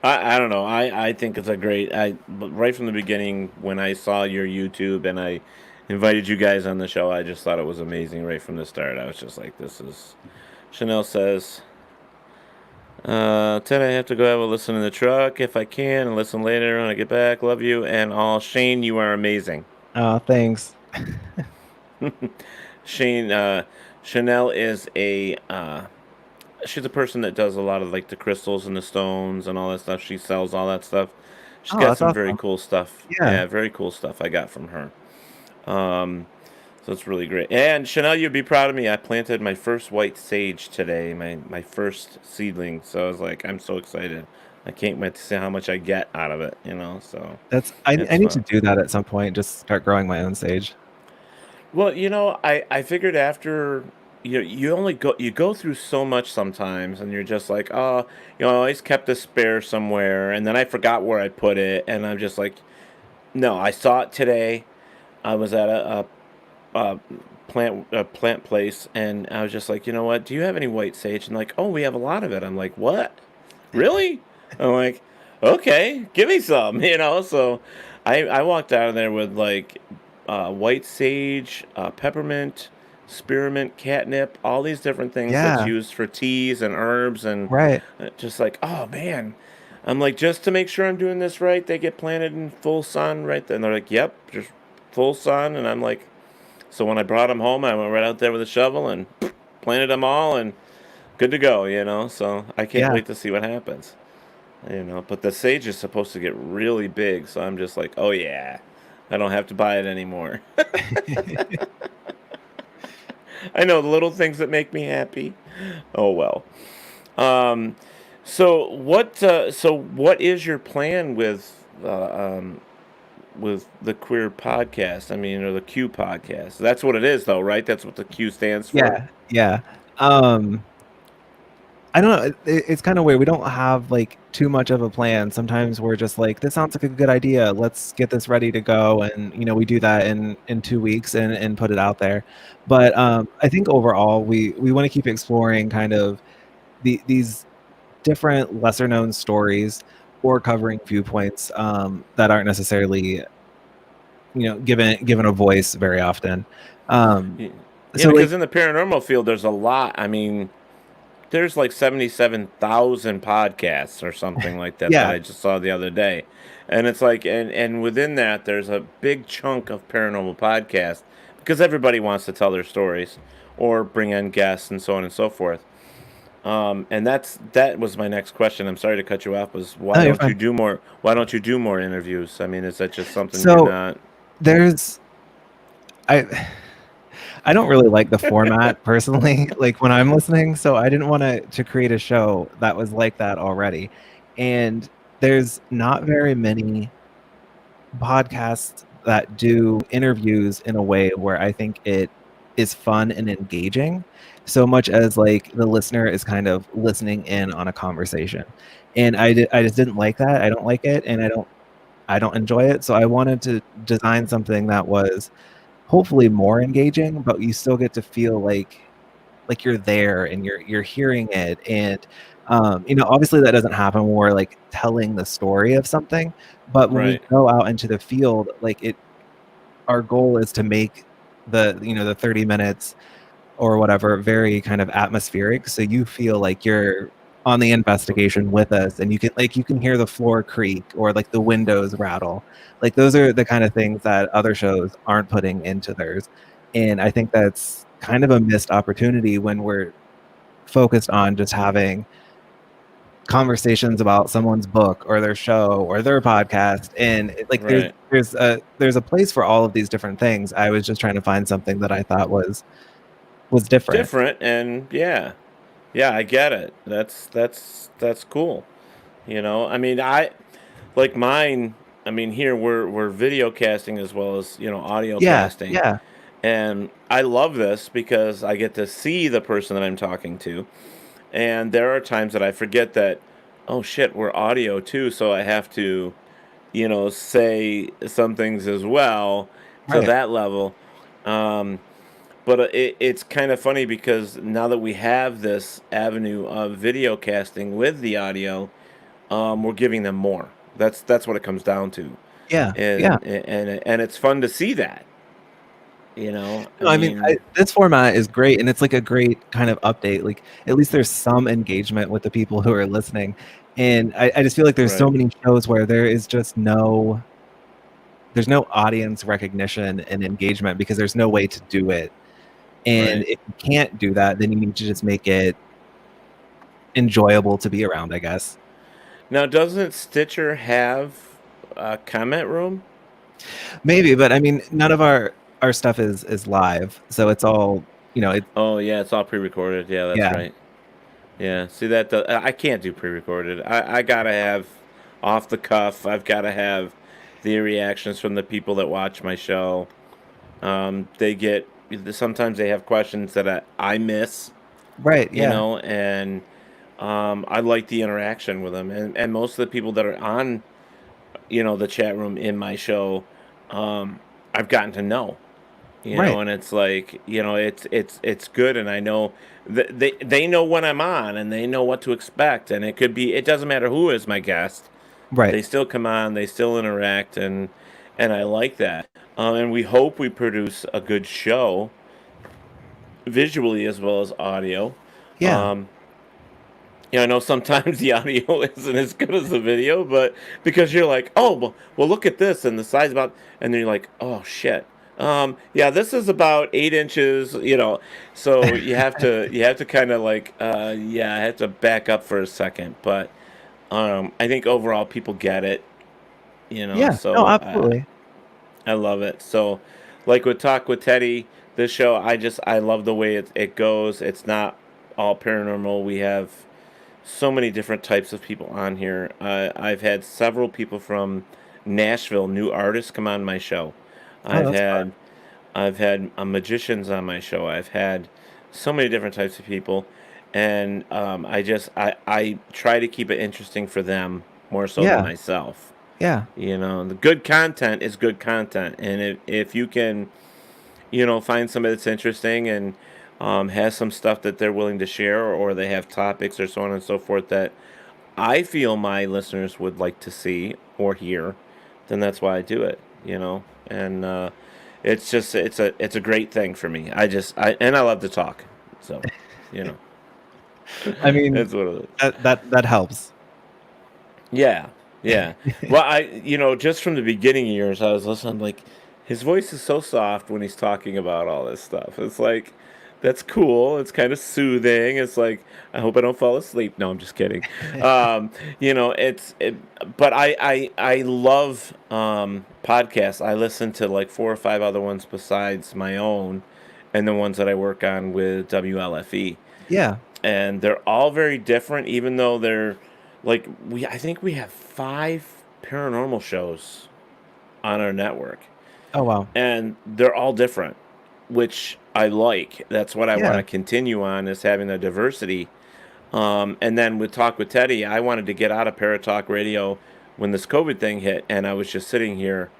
I don't know. I think it's a great. Right from the beginning when I saw your YouTube and I invited you guys on the show, I just thought it was amazing right from the start. I was just like, this is. Chanel says, Ted, I have to go have a listen in the truck if I can and listen later when I get back. Love you and all. Shane, you are amazing. thanks. Shane, Chanel is she's a person that does a lot of like the crystals and the stones and all that stuff. She sells all that stuff. She's Oh, got that's some very awesome. cool stuff. Yeah. Yeah, very cool stuff I got from her. Um, so it's really great. And Chanel, you'd be proud of me. I planted my first white sage today, my first seedling. So I was like, I'm so excited. I can't wait to see how much I get out of it. So I it's need to fun. do that at some point. Just start growing my own sage. Well, I figured after you go through so much sometimes, and you're just like, oh, I always kept a spare somewhere, and then I forgot where I put it, and I'm just like, no, I saw it today. I was at a plant place, and I was just like, you know what? Do you have any white sage? And like, oh, we have a lot of it. I'm like, what? Really? I'm like, okay, give me some. So I walked out of there with like white sage, peppermint, spearmint, catnip, all these different things that's Yeah. used for teas and herbs, and Right. just like, oh man. I'm like, just to make sure I'm doing this right, they get planted in full sun right then. They're like, yep, just full sun. And I'm like, so when I brought them home, I went right out there with a shovel and planted them all and good to go. So I can't Yeah. wait to see what happens. But the sage is supposed to get really big, so I'm just like, oh yeah, I don't have to buy it anymore. I know the little things that make me happy. Oh well. Um, so what is your plan with the queer podcast? I mean, or the Q podcast? That's what it is, though, right? That's what the Q stands for. Yeah. Yeah. Um, I don't know. It's kind of weird. We don't have like too much of a plan. Sometimes we're just like, this sounds like a good idea. Let's get this ready to go. And we do that in 2 weeks and put it out there. But I think overall we want to keep exploring kind of these different lesser known stories, or covering viewpoints that aren't necessarily given a voice very often. Um, Yeah, so like because in the paranormal field, there's a lot. I mean, there's like 77,000 podcasts or something like that yeah, I just saw the other day. And it's like, and within that, there's a big chunk of paranormal podcasts because everybody wants to tell their stories or bring in guests and so on and so forth. And that was my next question. I'm sorry to cut you off. Was no, why you're don't you fine. do more? Why don't you do more interviews? I mean, is that just something you're So not? there's I don't really like the format personally, like when I'm listening. So I didn't want to create a show that was like that already. And there's not very many podcasts that do interviews in a way where I think it is fun and engaging, so much as like the listener is kind of listening in on a conversation. And I just didn't like that. I don't like it, and I don't enjoy it. So I wanted to design something that was hopefully more engaging, but you still get to feel like you're there and you're hearing it. And obviously that doesn't happen when we're like telling the story of something, but when we Right. go out into the field, like it our goal is to make the 30 minutes or whatever very kind of atmospheric, so you feel like you're on the investigation with us, and you can hear the floor creak or like the windows rattle. Like those are the kind of things that other shows aren't putting into theirs, and I think that's kind of a missed opportunity when we're focused on just having conversations about someone's book or their show or their podcast, and like Right. there's a place for all of these different things. I was just trying to find something that I thought was different. Different, and yeah. Yeah, I get it. That's cool. I mean, I like mine. I mean, here we're video casting as well as audio Yeah, casting, yeah, and I love this because I get to see the person that I'm talking to. And there are times that I forget that, oh shit, we're audio too, so I have to, say some things as well to right. that level. Um, but it's kind of funny because now that we have this avenue of video casting with the audio, we're giving them more. That's what it comes down to, Yeah, yeah. and it's fun to see that. I No, I mean, mean, this format is great, and it's like a great kind of update. Like, at least there's some engagement with the people who are listening. And I just feel like there's so right, many shows where there is just there's no audience recognition and engagement because there's no way to do it. And right. if you can't do that, then you need to just make it enjoyable to be around, I guess. Now, doesn't Stitcher have a comment room? Maybe, but I mean, none of our stuff is live, so it's all, it Oh yeah, it's all pre-recorded. Yeah, that's yeah. right. Yeah, see I can't do pre-recorded. I gotta have off the cuff. I've gotta have the reactions from the people that watch my show. They get sometimes they have questions that I miss, Right, yeah. and I like the interaction with them. And most of the people that are on the chat room in my show, I've gotten to know. Right. And it's like, it's good, and I know they know when I'm on, and they know what to expect, and it doesn't matter who is my guest, Right. they still come on, they still interact, and I like that. And we hope we produce a good show visually as well as audio. Yeah. Um, I know sometimes the audio isn't as good as the video, but because you're like, oh, well, look at this, and the size about, and then you're like, oh shit, yeah, this is about 8 inches, so you have to kind of like, yeah, I have to back up for a second, but I think overall people get it, Yeah. No, so absolutely. I love it. So, like with Talk with Teddy, this show, I love the way it goes. It's not all paranormal. We have so many different types of people on here. I've had several people from Nashville, new artists, come on my show. Oh, I've that's fun. had I've had magicians on my show. I've had so many different types of people, and I try to keep it interesting for them more so than Yeah. myself. Yeah. The good content is good content, and if you can find somebody that's interesting and has some stuff that they're willing to share, or they have topics or so on and so forth that I feel my listeners would like to see or hear, then that's why I do it. And it's a great thing for me. I love to talk, so you know I mean, that's what it is. that helps. Yeah, yeah. Well, just from the beginning years, I was listening. I'm like, his voice is so soft when he's talking about all this stuff. It's like, that's cool. It's kind of soothing. It's like, I hope I don't fall asleep. No, I'm just kidding. It's but I love podcasts. I listen to like 4 or 5 other ones besides my own, and the ones that I work on with WLFE, Yeah. and they're all very different, even though they're like I think we have 5 paranormal shows on our network, Oh, wow. and they're all different, which I like. That's what I want Yeah. to continue on, is having the diversity. And then with Talk with Teddy, I wanted to get out of Paratalk Radio when this COVID thing hit, and I was just sitting here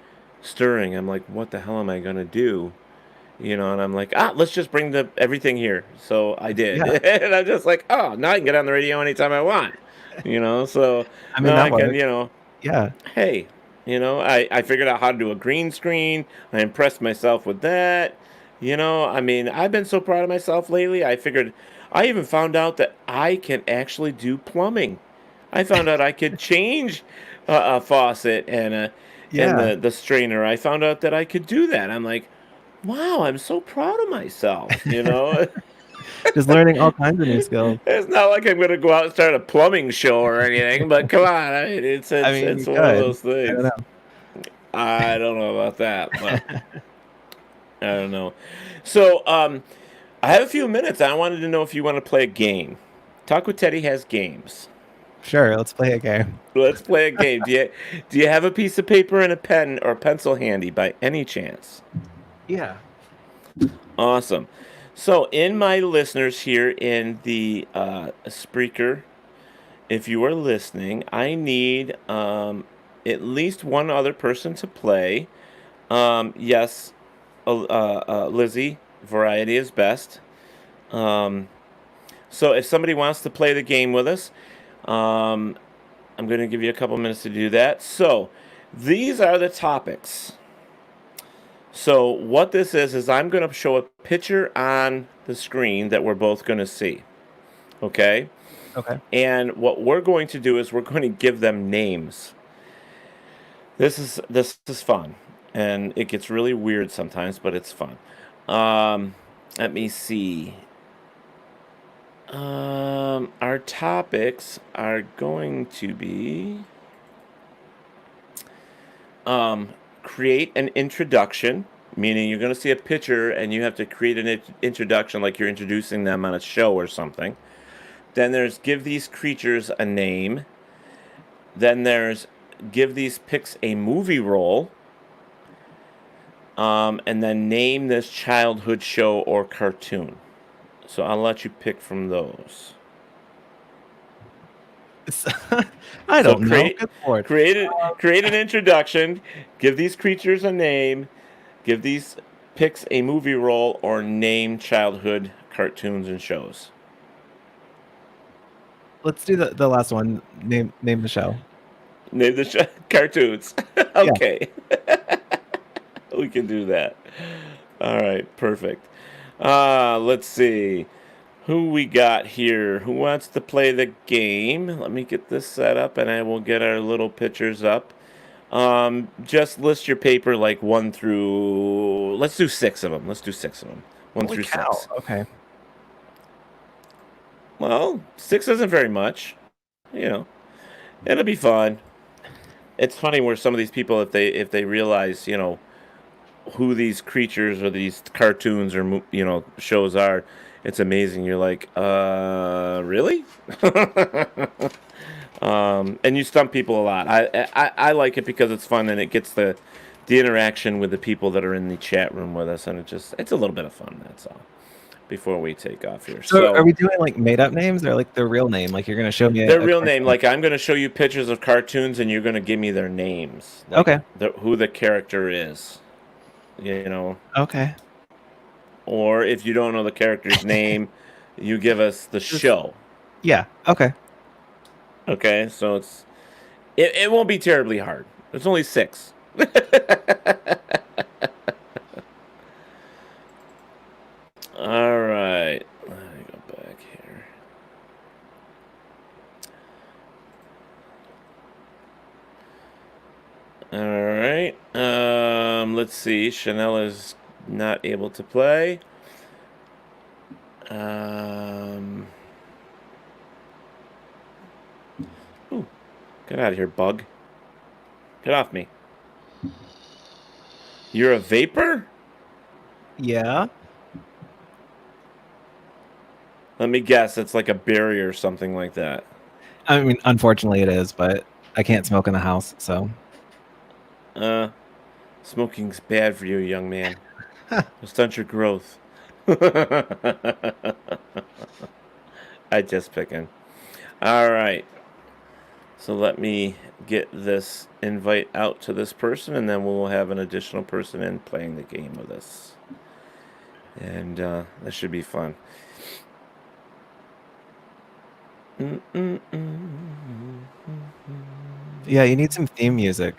stirring. I'm like, what the hell am I gonna do? And I'm like, let's just bring everything here. So I did, Yeah. and I'm just like, oh, now I can get on the radio anytime I want. So I mean, now that I can, works. Yeah. hey, I figured out how to do a green screen. I impressed myself with that. I mean, I've been so proud of myself lately. I even found out that I can actually do plumbing. I found out I could change a faucet and Yeah. the strainer. I found out that I could do that. I'm like, Wow, I'm so proud of myself, Just learning all kinds of new skills. It's not like I'm gonna go out and start a plumbing show or anything, but come on, I mean, it's I it's mean, it's you one of could. those I don't things. know. I don't know about that, but I don't know. So, I have a few minutes. I wanted to know if you want to play a game. Talk with Teddy has games. Sure, let's play a game. Let's play a game. Do you have a piece of paper and a pen or pencil handy by any chance? Yeah. Awesome. So, in my listeners here in the Spreaker, if you are listening, I need at least one other person to play. Yes, Lizzie, variety is best. Um, so, if somebody wants to play the game with us, um, I'm going to give you a couple minutes to do that. So, these are the topics. So, what this is I'm going to show a picture on the screen that we're both going to see. Okay? Okay. And what we're going to do is we're going to give them names. This is fun, and it gets really weird sometimes, but it's fun. Let me see. Our topics are going to be create an introduction, meaning you're going to see a picture and you have to create an introduction like you're introducing them on a show or something. Then there's give these creatures a name. Then there's give these pics a movie role. And then name this childhood show or cartoon. So I'll let you pick from those. I So don't know. Good Lord. create an introduction. Give these creatures a name. Give these pics a movie role or name childhood cartoons and shows. Let's do the last one. Name the show. Name the cartoons. Yeah. Okay. We can do that. All right, perfect. Let's see. Who we got here? Who wants to play the game? Let me get this set up and I will get our little pictures up. Just list your paper like 1 through. Let's do 6 of them. Let's do 6 of them. 1 Holy through cow. 6. Okay. Well, 6 isn't very much. You know, it'll be fun. It's funny where some of these people, if they realize, who these creatures or these cartoons or shows are, it's amazing. You're like, really? And you stump people a lot. I like it because it's fun and it gets the interaction with the people that are in the chat room with us, and it's a little bit of fun. That's all. Before we take off here, So are so we doing like made up names or like their real name? Like you're gonna show me their a real name, cartoon. like I'm going to show you pictures of cartoons, and you're going to give me their names, like Okay. who the character is, you know. Okay. Or if you don't know the character's name, you give us the Just, show. yeah. Okay. Okay, so it won't be terribly hard. It's only 6. All right, let me go back here. All right, let's see. Chanel is not able to play. Ooh, get out of here, bug. Get off me. You're a vapor? Yeah. Let me guess. It's like a berry or something like that. I mean, unfortunately it is, but I can't smoke in the house, so. Smoking's bad for you, young man. It'll stunt your growth. I just picking. All right. So let me get this invite out to this person, and then we'll have an additional person in playing the game with us. And that should be fun. Yeah, you need some theme music.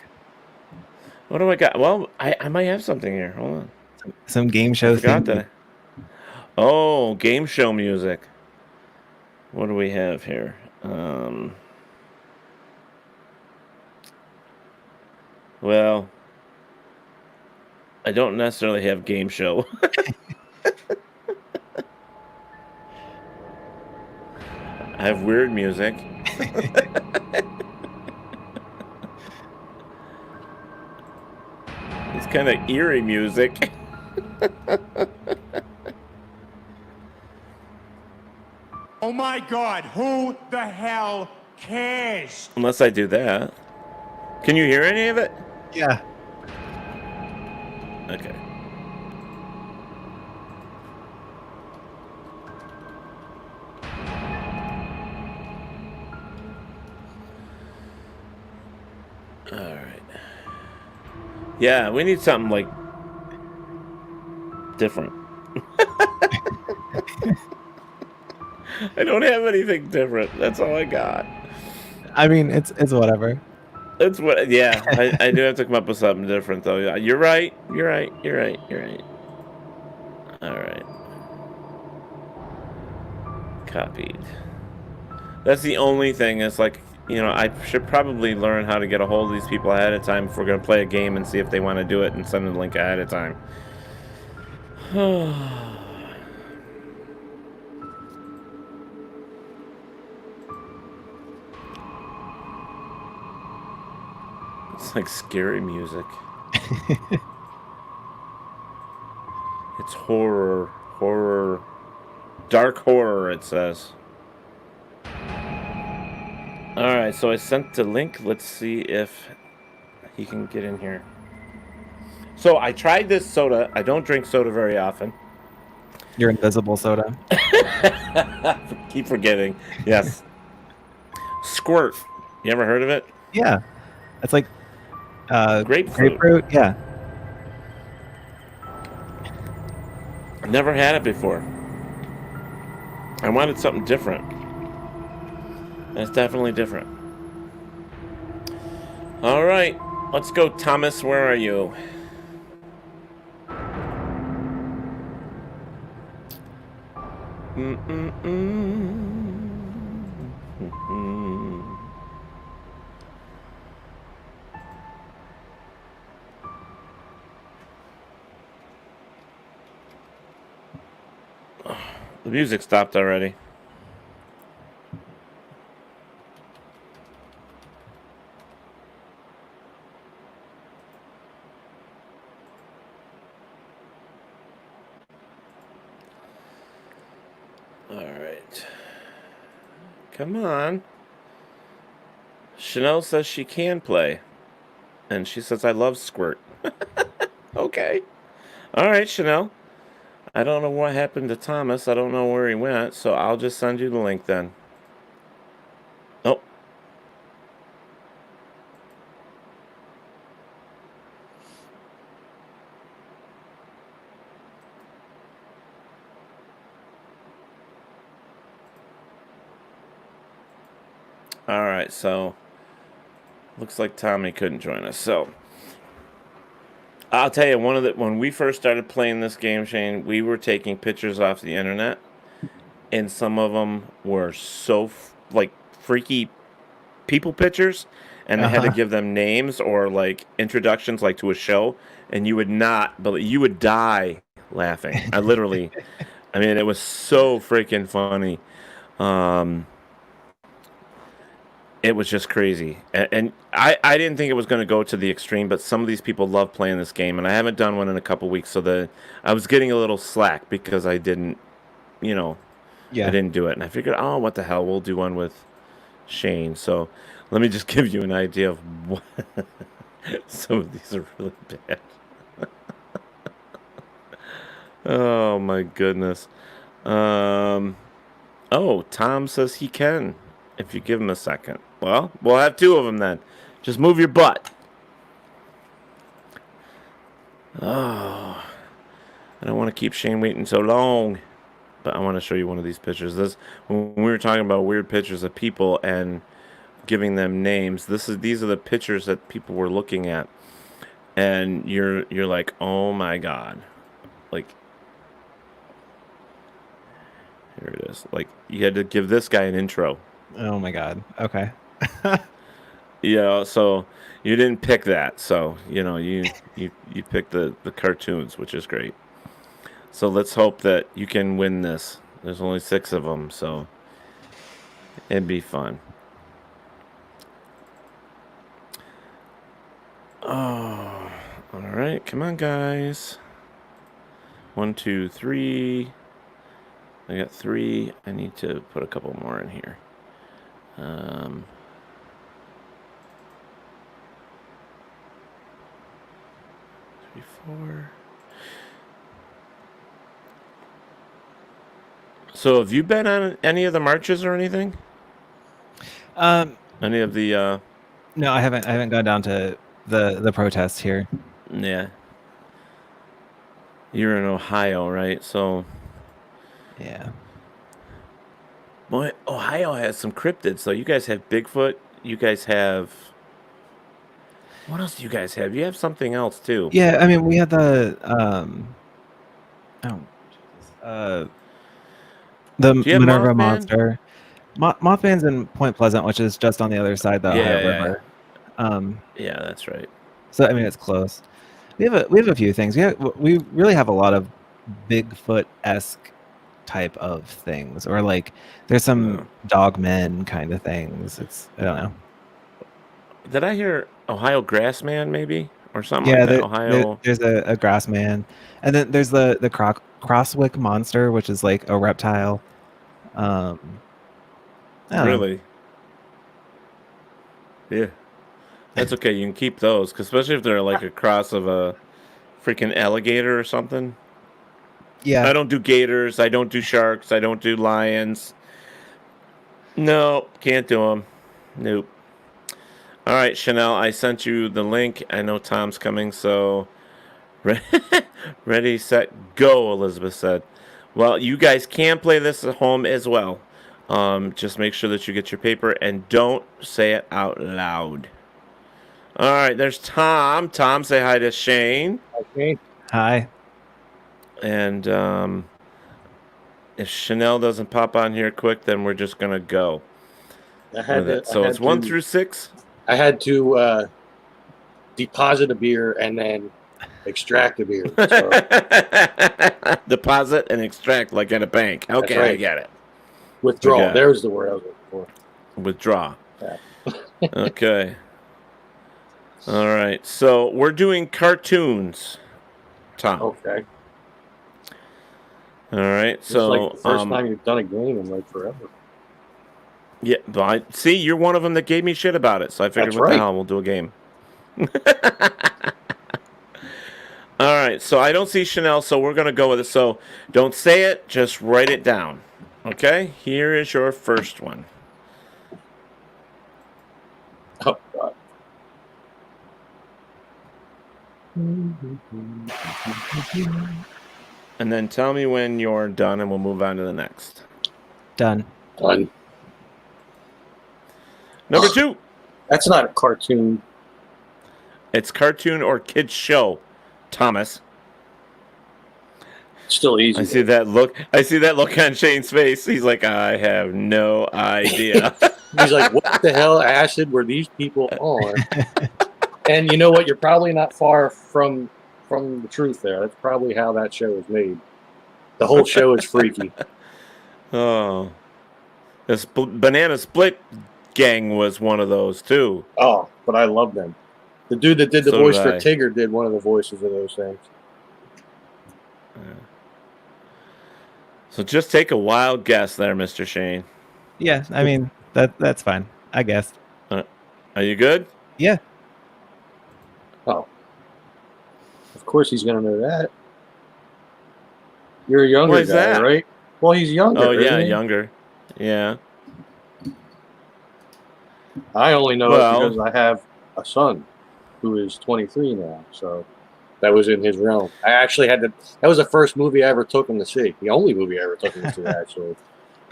What do I got? Well, I might have something here. Hold on. Some game I show forgot theme. that. Oh, game show music. What do we have here? Well, I don't necessarily have game show. I have weird music. It's kind of eerie music. Oh my God, who the hell cares? Unless I do that. Can you hear any of it? Yeah. Okay. All right. Yeah, we need something like different. I don't have anything different. That's all I got. I mean, it's whatever. That's what. Yeah, I do have to come up with something different, though. Yeah, you're right. You're right. You're right. You're right. All right. Copied. That's the only thing. It's like, I should probably learn how to get a hold of these people ahead of time if we're gonna play a game and see if they want to do it and send them the link ahead of time. It's like scary music. It's horror, dark horror, it says. Alright, so I sent the link. Let's see if he can get in here. So I tried this soda. I don't drink soda very often. Your invisible soda. Keep forgetting. Yes. Squirt. You ever heard of it? Yeah. It's like Grapefruit. Yeah. Never had it before. I wanted something different. And it's definitely different. All right. Let's go, Thomas. Where are you? The music stopped already. All right. Come on. Chanel says she can play. And she says, I love Squirt. Okay. All right, Chanel. I don't know what happened to Thomas. I don't know where he went, so I'll just send you the link then. Oh. All right, so looks like Tommy couldn't join us. So I'll tell you, when we first started playing this game, Shane, we were taking pictures off the internet, and some of them were so like freaky people pictures, and I had to give them names or like introductions, like to a show, and you would not, but you would die laughing. I literally, I mean, it was so freaking funny. It was just crazy, and I didn't think it was going to go to the extreme, but some of these people love playing this game, and I haven't done one in a couple weeks, so I was getting a little slack because I didn't, I didn't do it, and I figured, oh, what the hell, we'll do one with Shane. So let me just give you an idea of what some of these are really bad. Oh my goodness. Oh, Tom says he can if you give him a second. Well, we'll have two of them then. Just move your butt. Oh, I don't want to keep Shane waiting so long, but I want to show you one of these pictures. When we were talking about weird pictures of people and giving them names, these are the pictures that people were looking at, and you're like, oh my god, like here it is. Like you had to give this guy an intro. Oh my god. Okay. So you didn't pick that. So you picked the cartoons, which is great. So let's hope that you can win this. There's only 6 of them, so it'd be fun. Oh, all right. Come on, guys. 1, 2, 3. I got 3. I need to put a couple more in here. 3, 4. So have you been on any of the marches or anything? Any of the No, I haven't gone down to the protests here. yeah. You're in Ohio, right? So Yeah. boy, Ohio has some cryptids. So you guys have Bigfoot. You guys have what else do you guys have? You have something else too. Yeah, I mean, we had the the Do you have Minerva Mothman? monster. Mothman's in Point Pleasant, which is just on the other side of the Ohio Yeah. River. Yeah, that's right. So I mean, it's close. We have a few things. We really have a lot of Bigfoot-esque type of things, or like there's some dogmen kind of things. I don't know. Did I hear Ohio Grassman maybe or something Yeah, like that? Ohio. there's a grass man, and then there's the Crosswick monster, which is like a reptile. I don't know. Really? Yeah. That's okay. You can keep those, 'cause especially if they're like a cross of a freaking alligator or something. Yeah, I don't do gators. I don't do sharks. I don't do lions. No, can't do them. Nope. All right, Chanel, I sent you the link. I know Tom's coming, so ready, set, go, Elizabeth said. Well, you guys can play this at home as well. Just make sure that you get your paper and don't say it out loud. All right, there's Tom. Tom, say hi to Shane. Okay. hi. And if Chanel doesn't pop on here quick, then we're just going to go. So it's 1 through 6? I had to deposit a beer and then extract a beer. So Deposit and extract like at a bank. Okay, right. I get it. withdrawal. Okay. There's the word I was looking for. Withdraw. Yeah. Okay. All right. So we're doing cartoons, Tom. Okay. All right. It's So like the first time you've done a game in like forever. yeah, but see, you're one of them that gave me shit about it. So I figured, That's what the right. hell, we'll do a game. All right. So I don't see Chanel, so we're gonna go with it. So don't say it, just write it down. Okay. Here is your first one. Oh God. And then tell me when you're done, and we'll move on to the next. Done. Done. Number 2. That's not a cartoon. It's cartoon or kids show, Thomas. It's still easy. I see that look. I see that look on Shane's face. He's like, I have no idea. He's like, what the hell acid were these people on? And you know what? You're probably not far from the truth there. That's probably how that show was made. The whole show is freaky. Oh, this Banana Split gang was one of those too. Oh, but I love them. The dude that did the So voice did for I. Tigger did one of the voices of those things. So just take a wild guess there, Mr. Shane. Yeah, I mean that's fine. I guess. Are you good? Yeah. Oh. Of course he's going to know that. You're a younger Why is guy, that? right? Well, he's younger. Oh yeah, isn't he? younger. Yeah. I only know Well- it because I have a son who is 23 now, so that was in his realm. I actually had to. That was the first movie I ever took him to see. The only movie I ever took him to see, actually.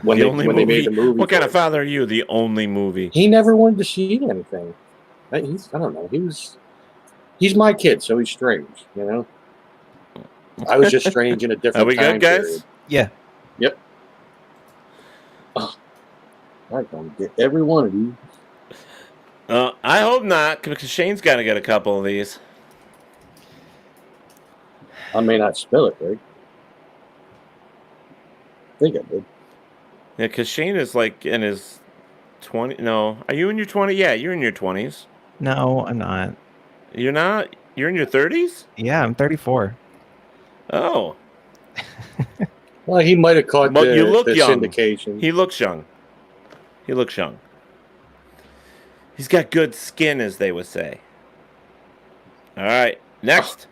When The they only when they made the movie. What kind for of it. father are you? The only movie. He never wanted to see anything. I don't know. He's my kid, so he's strange. You know. I was just strange in a different. Are we time good, guys? period. Yeah. Yep. Oh, I'm gonna get every one of you. I hope not, because Shane's got to get a couple of these. I may not spell it right. I think I did. Yeah, because Shane is like in his 20. No, are you in your 20? Yeah, you're in your 20s. No, I'm not. You're not? You're in your 30s? Yeah, I'm 34. Oh. Well, he might have caught Well, you look the young. syndication. He looks young. He looks young. He's got good skin, as they would say. All right, next.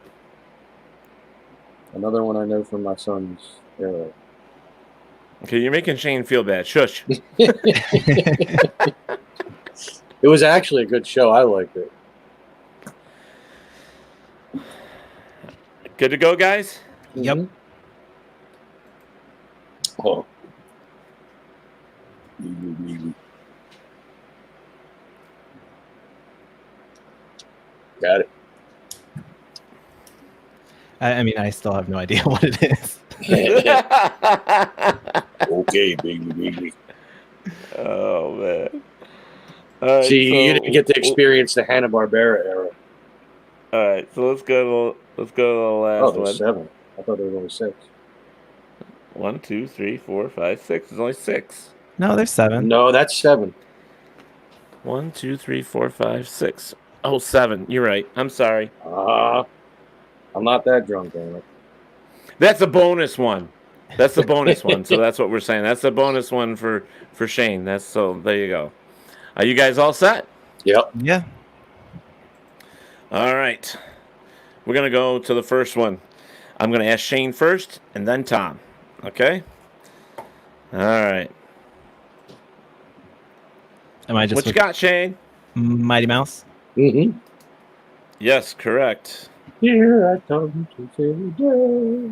Another one I know from my son's era. Okay, you're making Shane feel bad. Shush. It was actually a good show. I liked it. Good to go, guys? Yep. Mhm. Oh. Got it. I mean, I still have no idea what it is. Okay, baby. Oh, man. All right, See, you so- didn't get to experience the Hanna-Barbera era. All right, so let's go to the Oh, last there's one. 7. I thought there was only 6. 1, 2, 3, 4, 5, 6. There's only 6. No, there's 7. No, that's 7. 1, 2, 3, 4, 5, 6. Oh, 7. You're right. I'm sorry. I'm not that drunk, Anna. That's a bonus one. That's the bonus one. So that's what we're saying. That's the bonus one for Shane. There you go. Are you guys all set? Yep. Yeah. All right. We're going to go to the first one. I'm going to ask Shane first and then Tom. Okay? All right. Am I just What you got, Shane? Mighty Mouse? Mm-hmm. Yes, correct. Here I come to say day.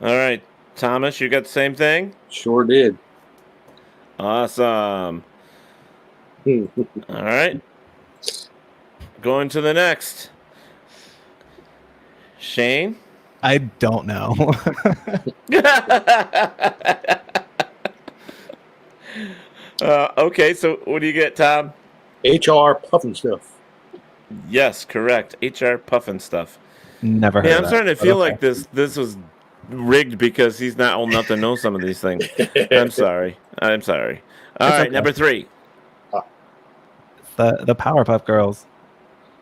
All right. Thomas, you got the same thing? Sure did. Awesome. All right. Going to the next. Shane? I don't know. Okay, so what do you get, Tom? HR Puffin Stuff. Yes, correct. HR Puffin stuff. Never heard Yeah, of I'm that, starting to but feel okay. like this was rigged because he's not old enough to know some of these things. I'm sorry. All It's right, okay. number 3. The Powerpuff Girls.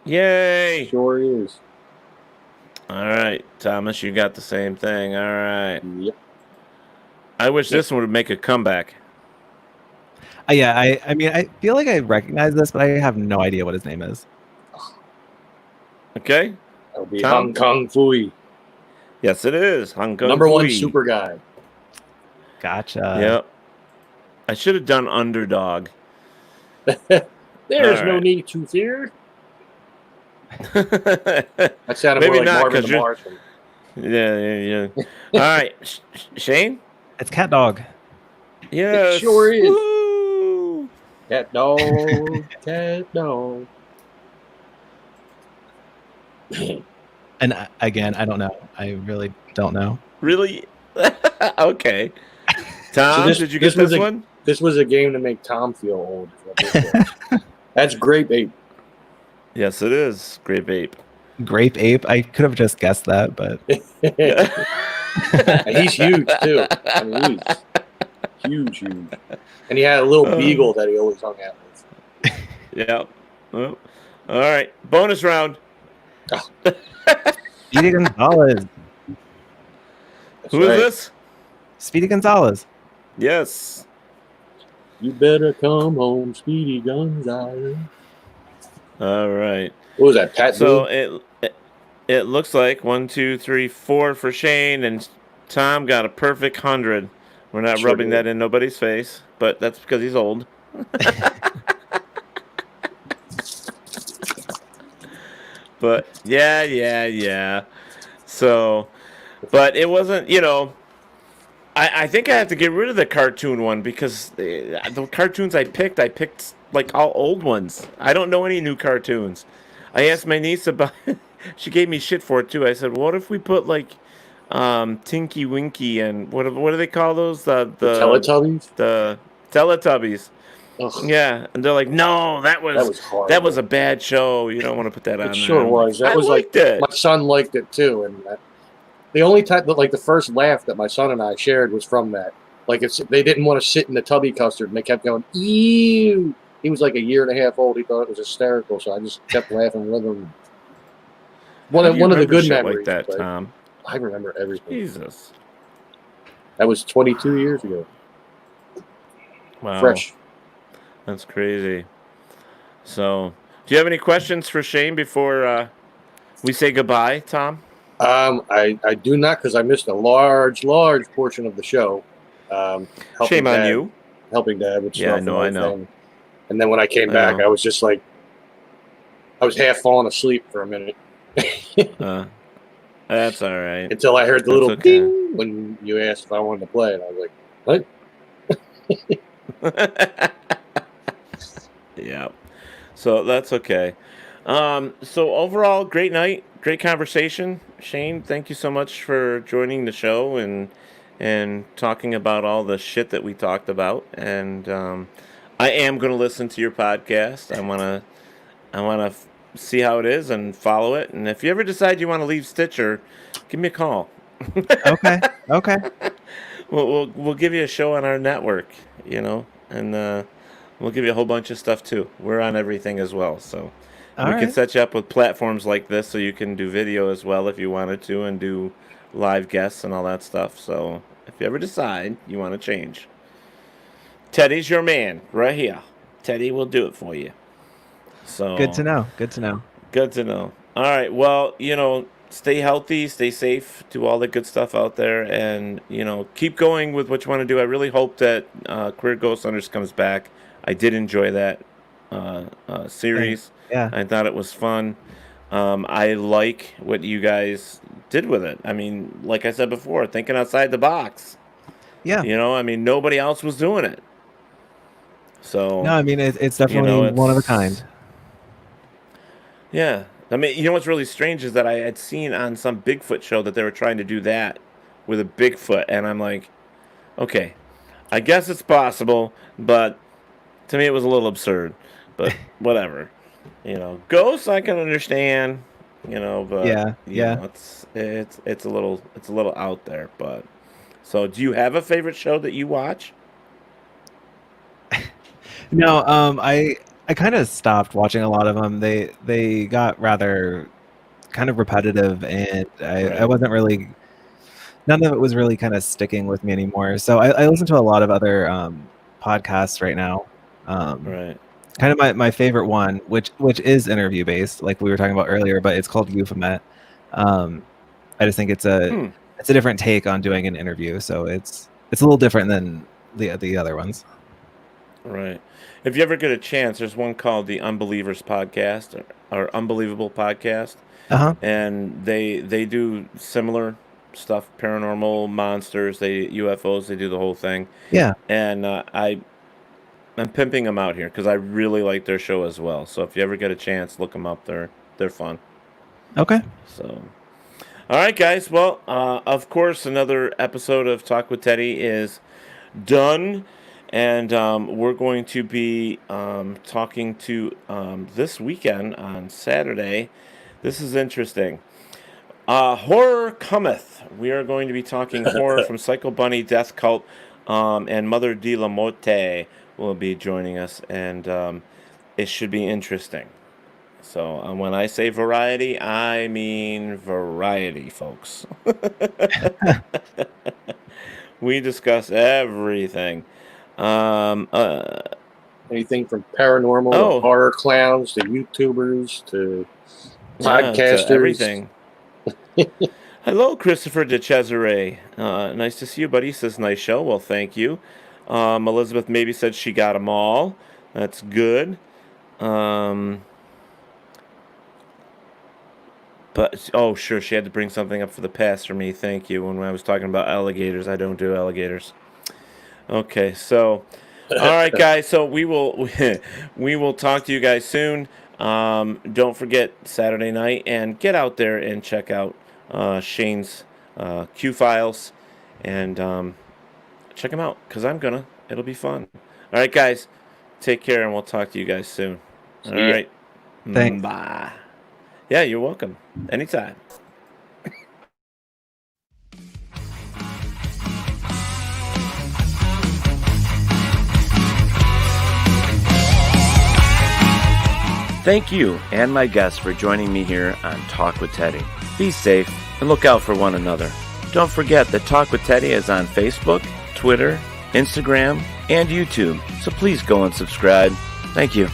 Yay! Sure is. All right, Thomas, you got the same thing. All right. Yep. I wish this one would make a comeback. Yeah, I mean, I feel like I recognize this, but I have no idea what his name is. Okay? That'll be Tom? Hong Kong Fooey. Yes, it is. Hong Kong Number 1 Fooey. super guy. Gotcha. Yep. I should have done underdog. There's All no right. need to fear. Yeah. That sounded Maybe more like not, Marvin 'cause the you're- Martian. Yeah. All right, Shane? It's Cat Dog. Yes. sure is. Woo! Cat dog, cat dog. And again, I don't know. I really don't know. Really? Okay. Tom, this- did you this get was this a- one? This was a game to make Tom feel old. is what this was. That's Grape Ape. Yes, it is. Grape Ape. Grape Ape. I could have just guessed that, but And he's huge too. I mean, he's huge. And he had a little beagle that he always hung out with. Yeah. Well, all right. Bonus round. Speedy Gonzalez. That's Who is right. this? Speedy Gonzalez. Yes. You better come home, Speedy Gonzales. All right. What was that, Pat? So Boone? it looks like 1, 2, 3, 4 for Shane, and Tom got a perfect 100. We're not Sure rubbing did. that in nobody's face, but that's because he's old. But yeah. So, but it wasn't, I think I have to get rid of the cartoon one because the cartoons I picked like all old ones. I don't know any new cartoons. I asked my niece about she gave me shit for it too. I said, "What if we put like Tinky Winky and what do they call those? The Teletubbies? The Teletubbies. Ugh, Yeah, and they're like, no, that was horrible. a bad show. You don't want to put that on It there. sure I'm was. like, That was like liked it. my son liked it too, and the only time that like the first laugh that my son and I shared was from that. Like they didn't want to sit in the tubby custard, and they kept going, ew. He was like a year and a half old. He thought it was hysterical, so I just kept laughing with him. One How do you of the remember good shit memories. like that, but Tom? I remember everything. Jesus. That was 22 years ago. Wow. Fresh. That's crazy. So, do you have any questions for Shane before we say goodbye, Tom? I do not, because I missed a large portion of the show. Shame on you. Helping Dad with Yeah, stuff. I know. And then when I came back, I was just like, I was half falling asleep for a minute. That's all right. Until I heard the little ding when you asked if I wanted to play, and I was like, what? Yeah. So that's okay. So overall, great night, great conversation. Shane, thank you so much for joining the show and talking about all the shit that we talked about. And I am going to listen to your podcast. I wanna see how it is and follow it. And if you ever decide you want to leave Stitcher, give me a call. Okay. We'll give you a show on our network, and we'll give you a whole bunch of stuff too. We're on everything as well, so we can set you up with platforms like this so you can do video as well if you wanted to, and do live guests and all that stuff. So if you ever decide you want to change, Teddy's your man right here. Teddy will do it for you. So Good to know. Good to know. All right. Well, stay healthy, stay safe, do all the good stuff out there, and keep going with what you want to do. I really hope that Queer Ghost Hunters comes back. I did enjoy that series. Yeah. I thought it was fun. I like what you guys did with it. I mean, like I said before, thinking outside the box. Yeah. Nobody else was doing it. So no, I mean it's definitely one of a kind. Yeah. I mean, what's really strange is that I had seen on some Bigfoot show that they were trying to do that with a Bigfoot, and I'm like, okay, I guess it's possible, but to me it was a little absurd. But whatever, ghosts I can understand, but yeah. It's a little out there. But so, do you have a favorite show that you watch? No, I kind of stopped watching a lot of them. They got rather kind of repetitive, and I wasn't really. None of it was really kind of sticking with me anymore. So I listen to a lot of other podcasts right now. Right. Kind of my favorite one, which is interview based, like we were talking about earlier, but it's called Euphomet. I just think it's a different take on doing an interview, so it's a little different than the other ones. Right. If you ever get a chance, there's one called the Unbelievers Podcast or Unbelievable Podcast. And they do similar stuff, paranormal, monsters, UFOs, they do the whole thing. Yeah. And I'm pimping them out here because I really like their show as well. So if you ever get a chance, look them up. They're fun. Okay. So, all right, guys. Well, of course, another episode of Talk with Teddy is done. And we're going to be talking to this weekend on Saturday. This is interesting. Horror Cometh. We are going to be talking horror from Psycho Bunny, Death Cult, and Mother de la Morte will be joining us. And it should be interesting. So when I say variety, I mean variety, folks. We discuss everything. Anything from paranormal to horror clowns to YouTubers to podcasters. To everything. Hello, Christopher de Cesare. Nice to see you, buddy. He says, nice show. Well, thank you. Elizabeth maybe said she got them all. That's good. But, sure, she had to bring something up for the past for me. Thank you. When I was talking about alligators, I don't do alligators. Okay, so, all right, guys. So we will talk to you guys soon. Don't forget Saturday night, and get out there and check out Shane's Q files, and check them out because I'm gonna. It'll be fun. All right, guys. Take care, and we'll talk to you guys soon. All ya. right. Thanks. Bye. Yeah, you're welcome. Anytime. Thank you and my guests for joining me here on Talk with Teddy. Be safe and look out for one another. Don't forget that Talk with Teddy is on Facebook, Twitter, Instagram, and YouTube, so please go and subscribe. Thank you.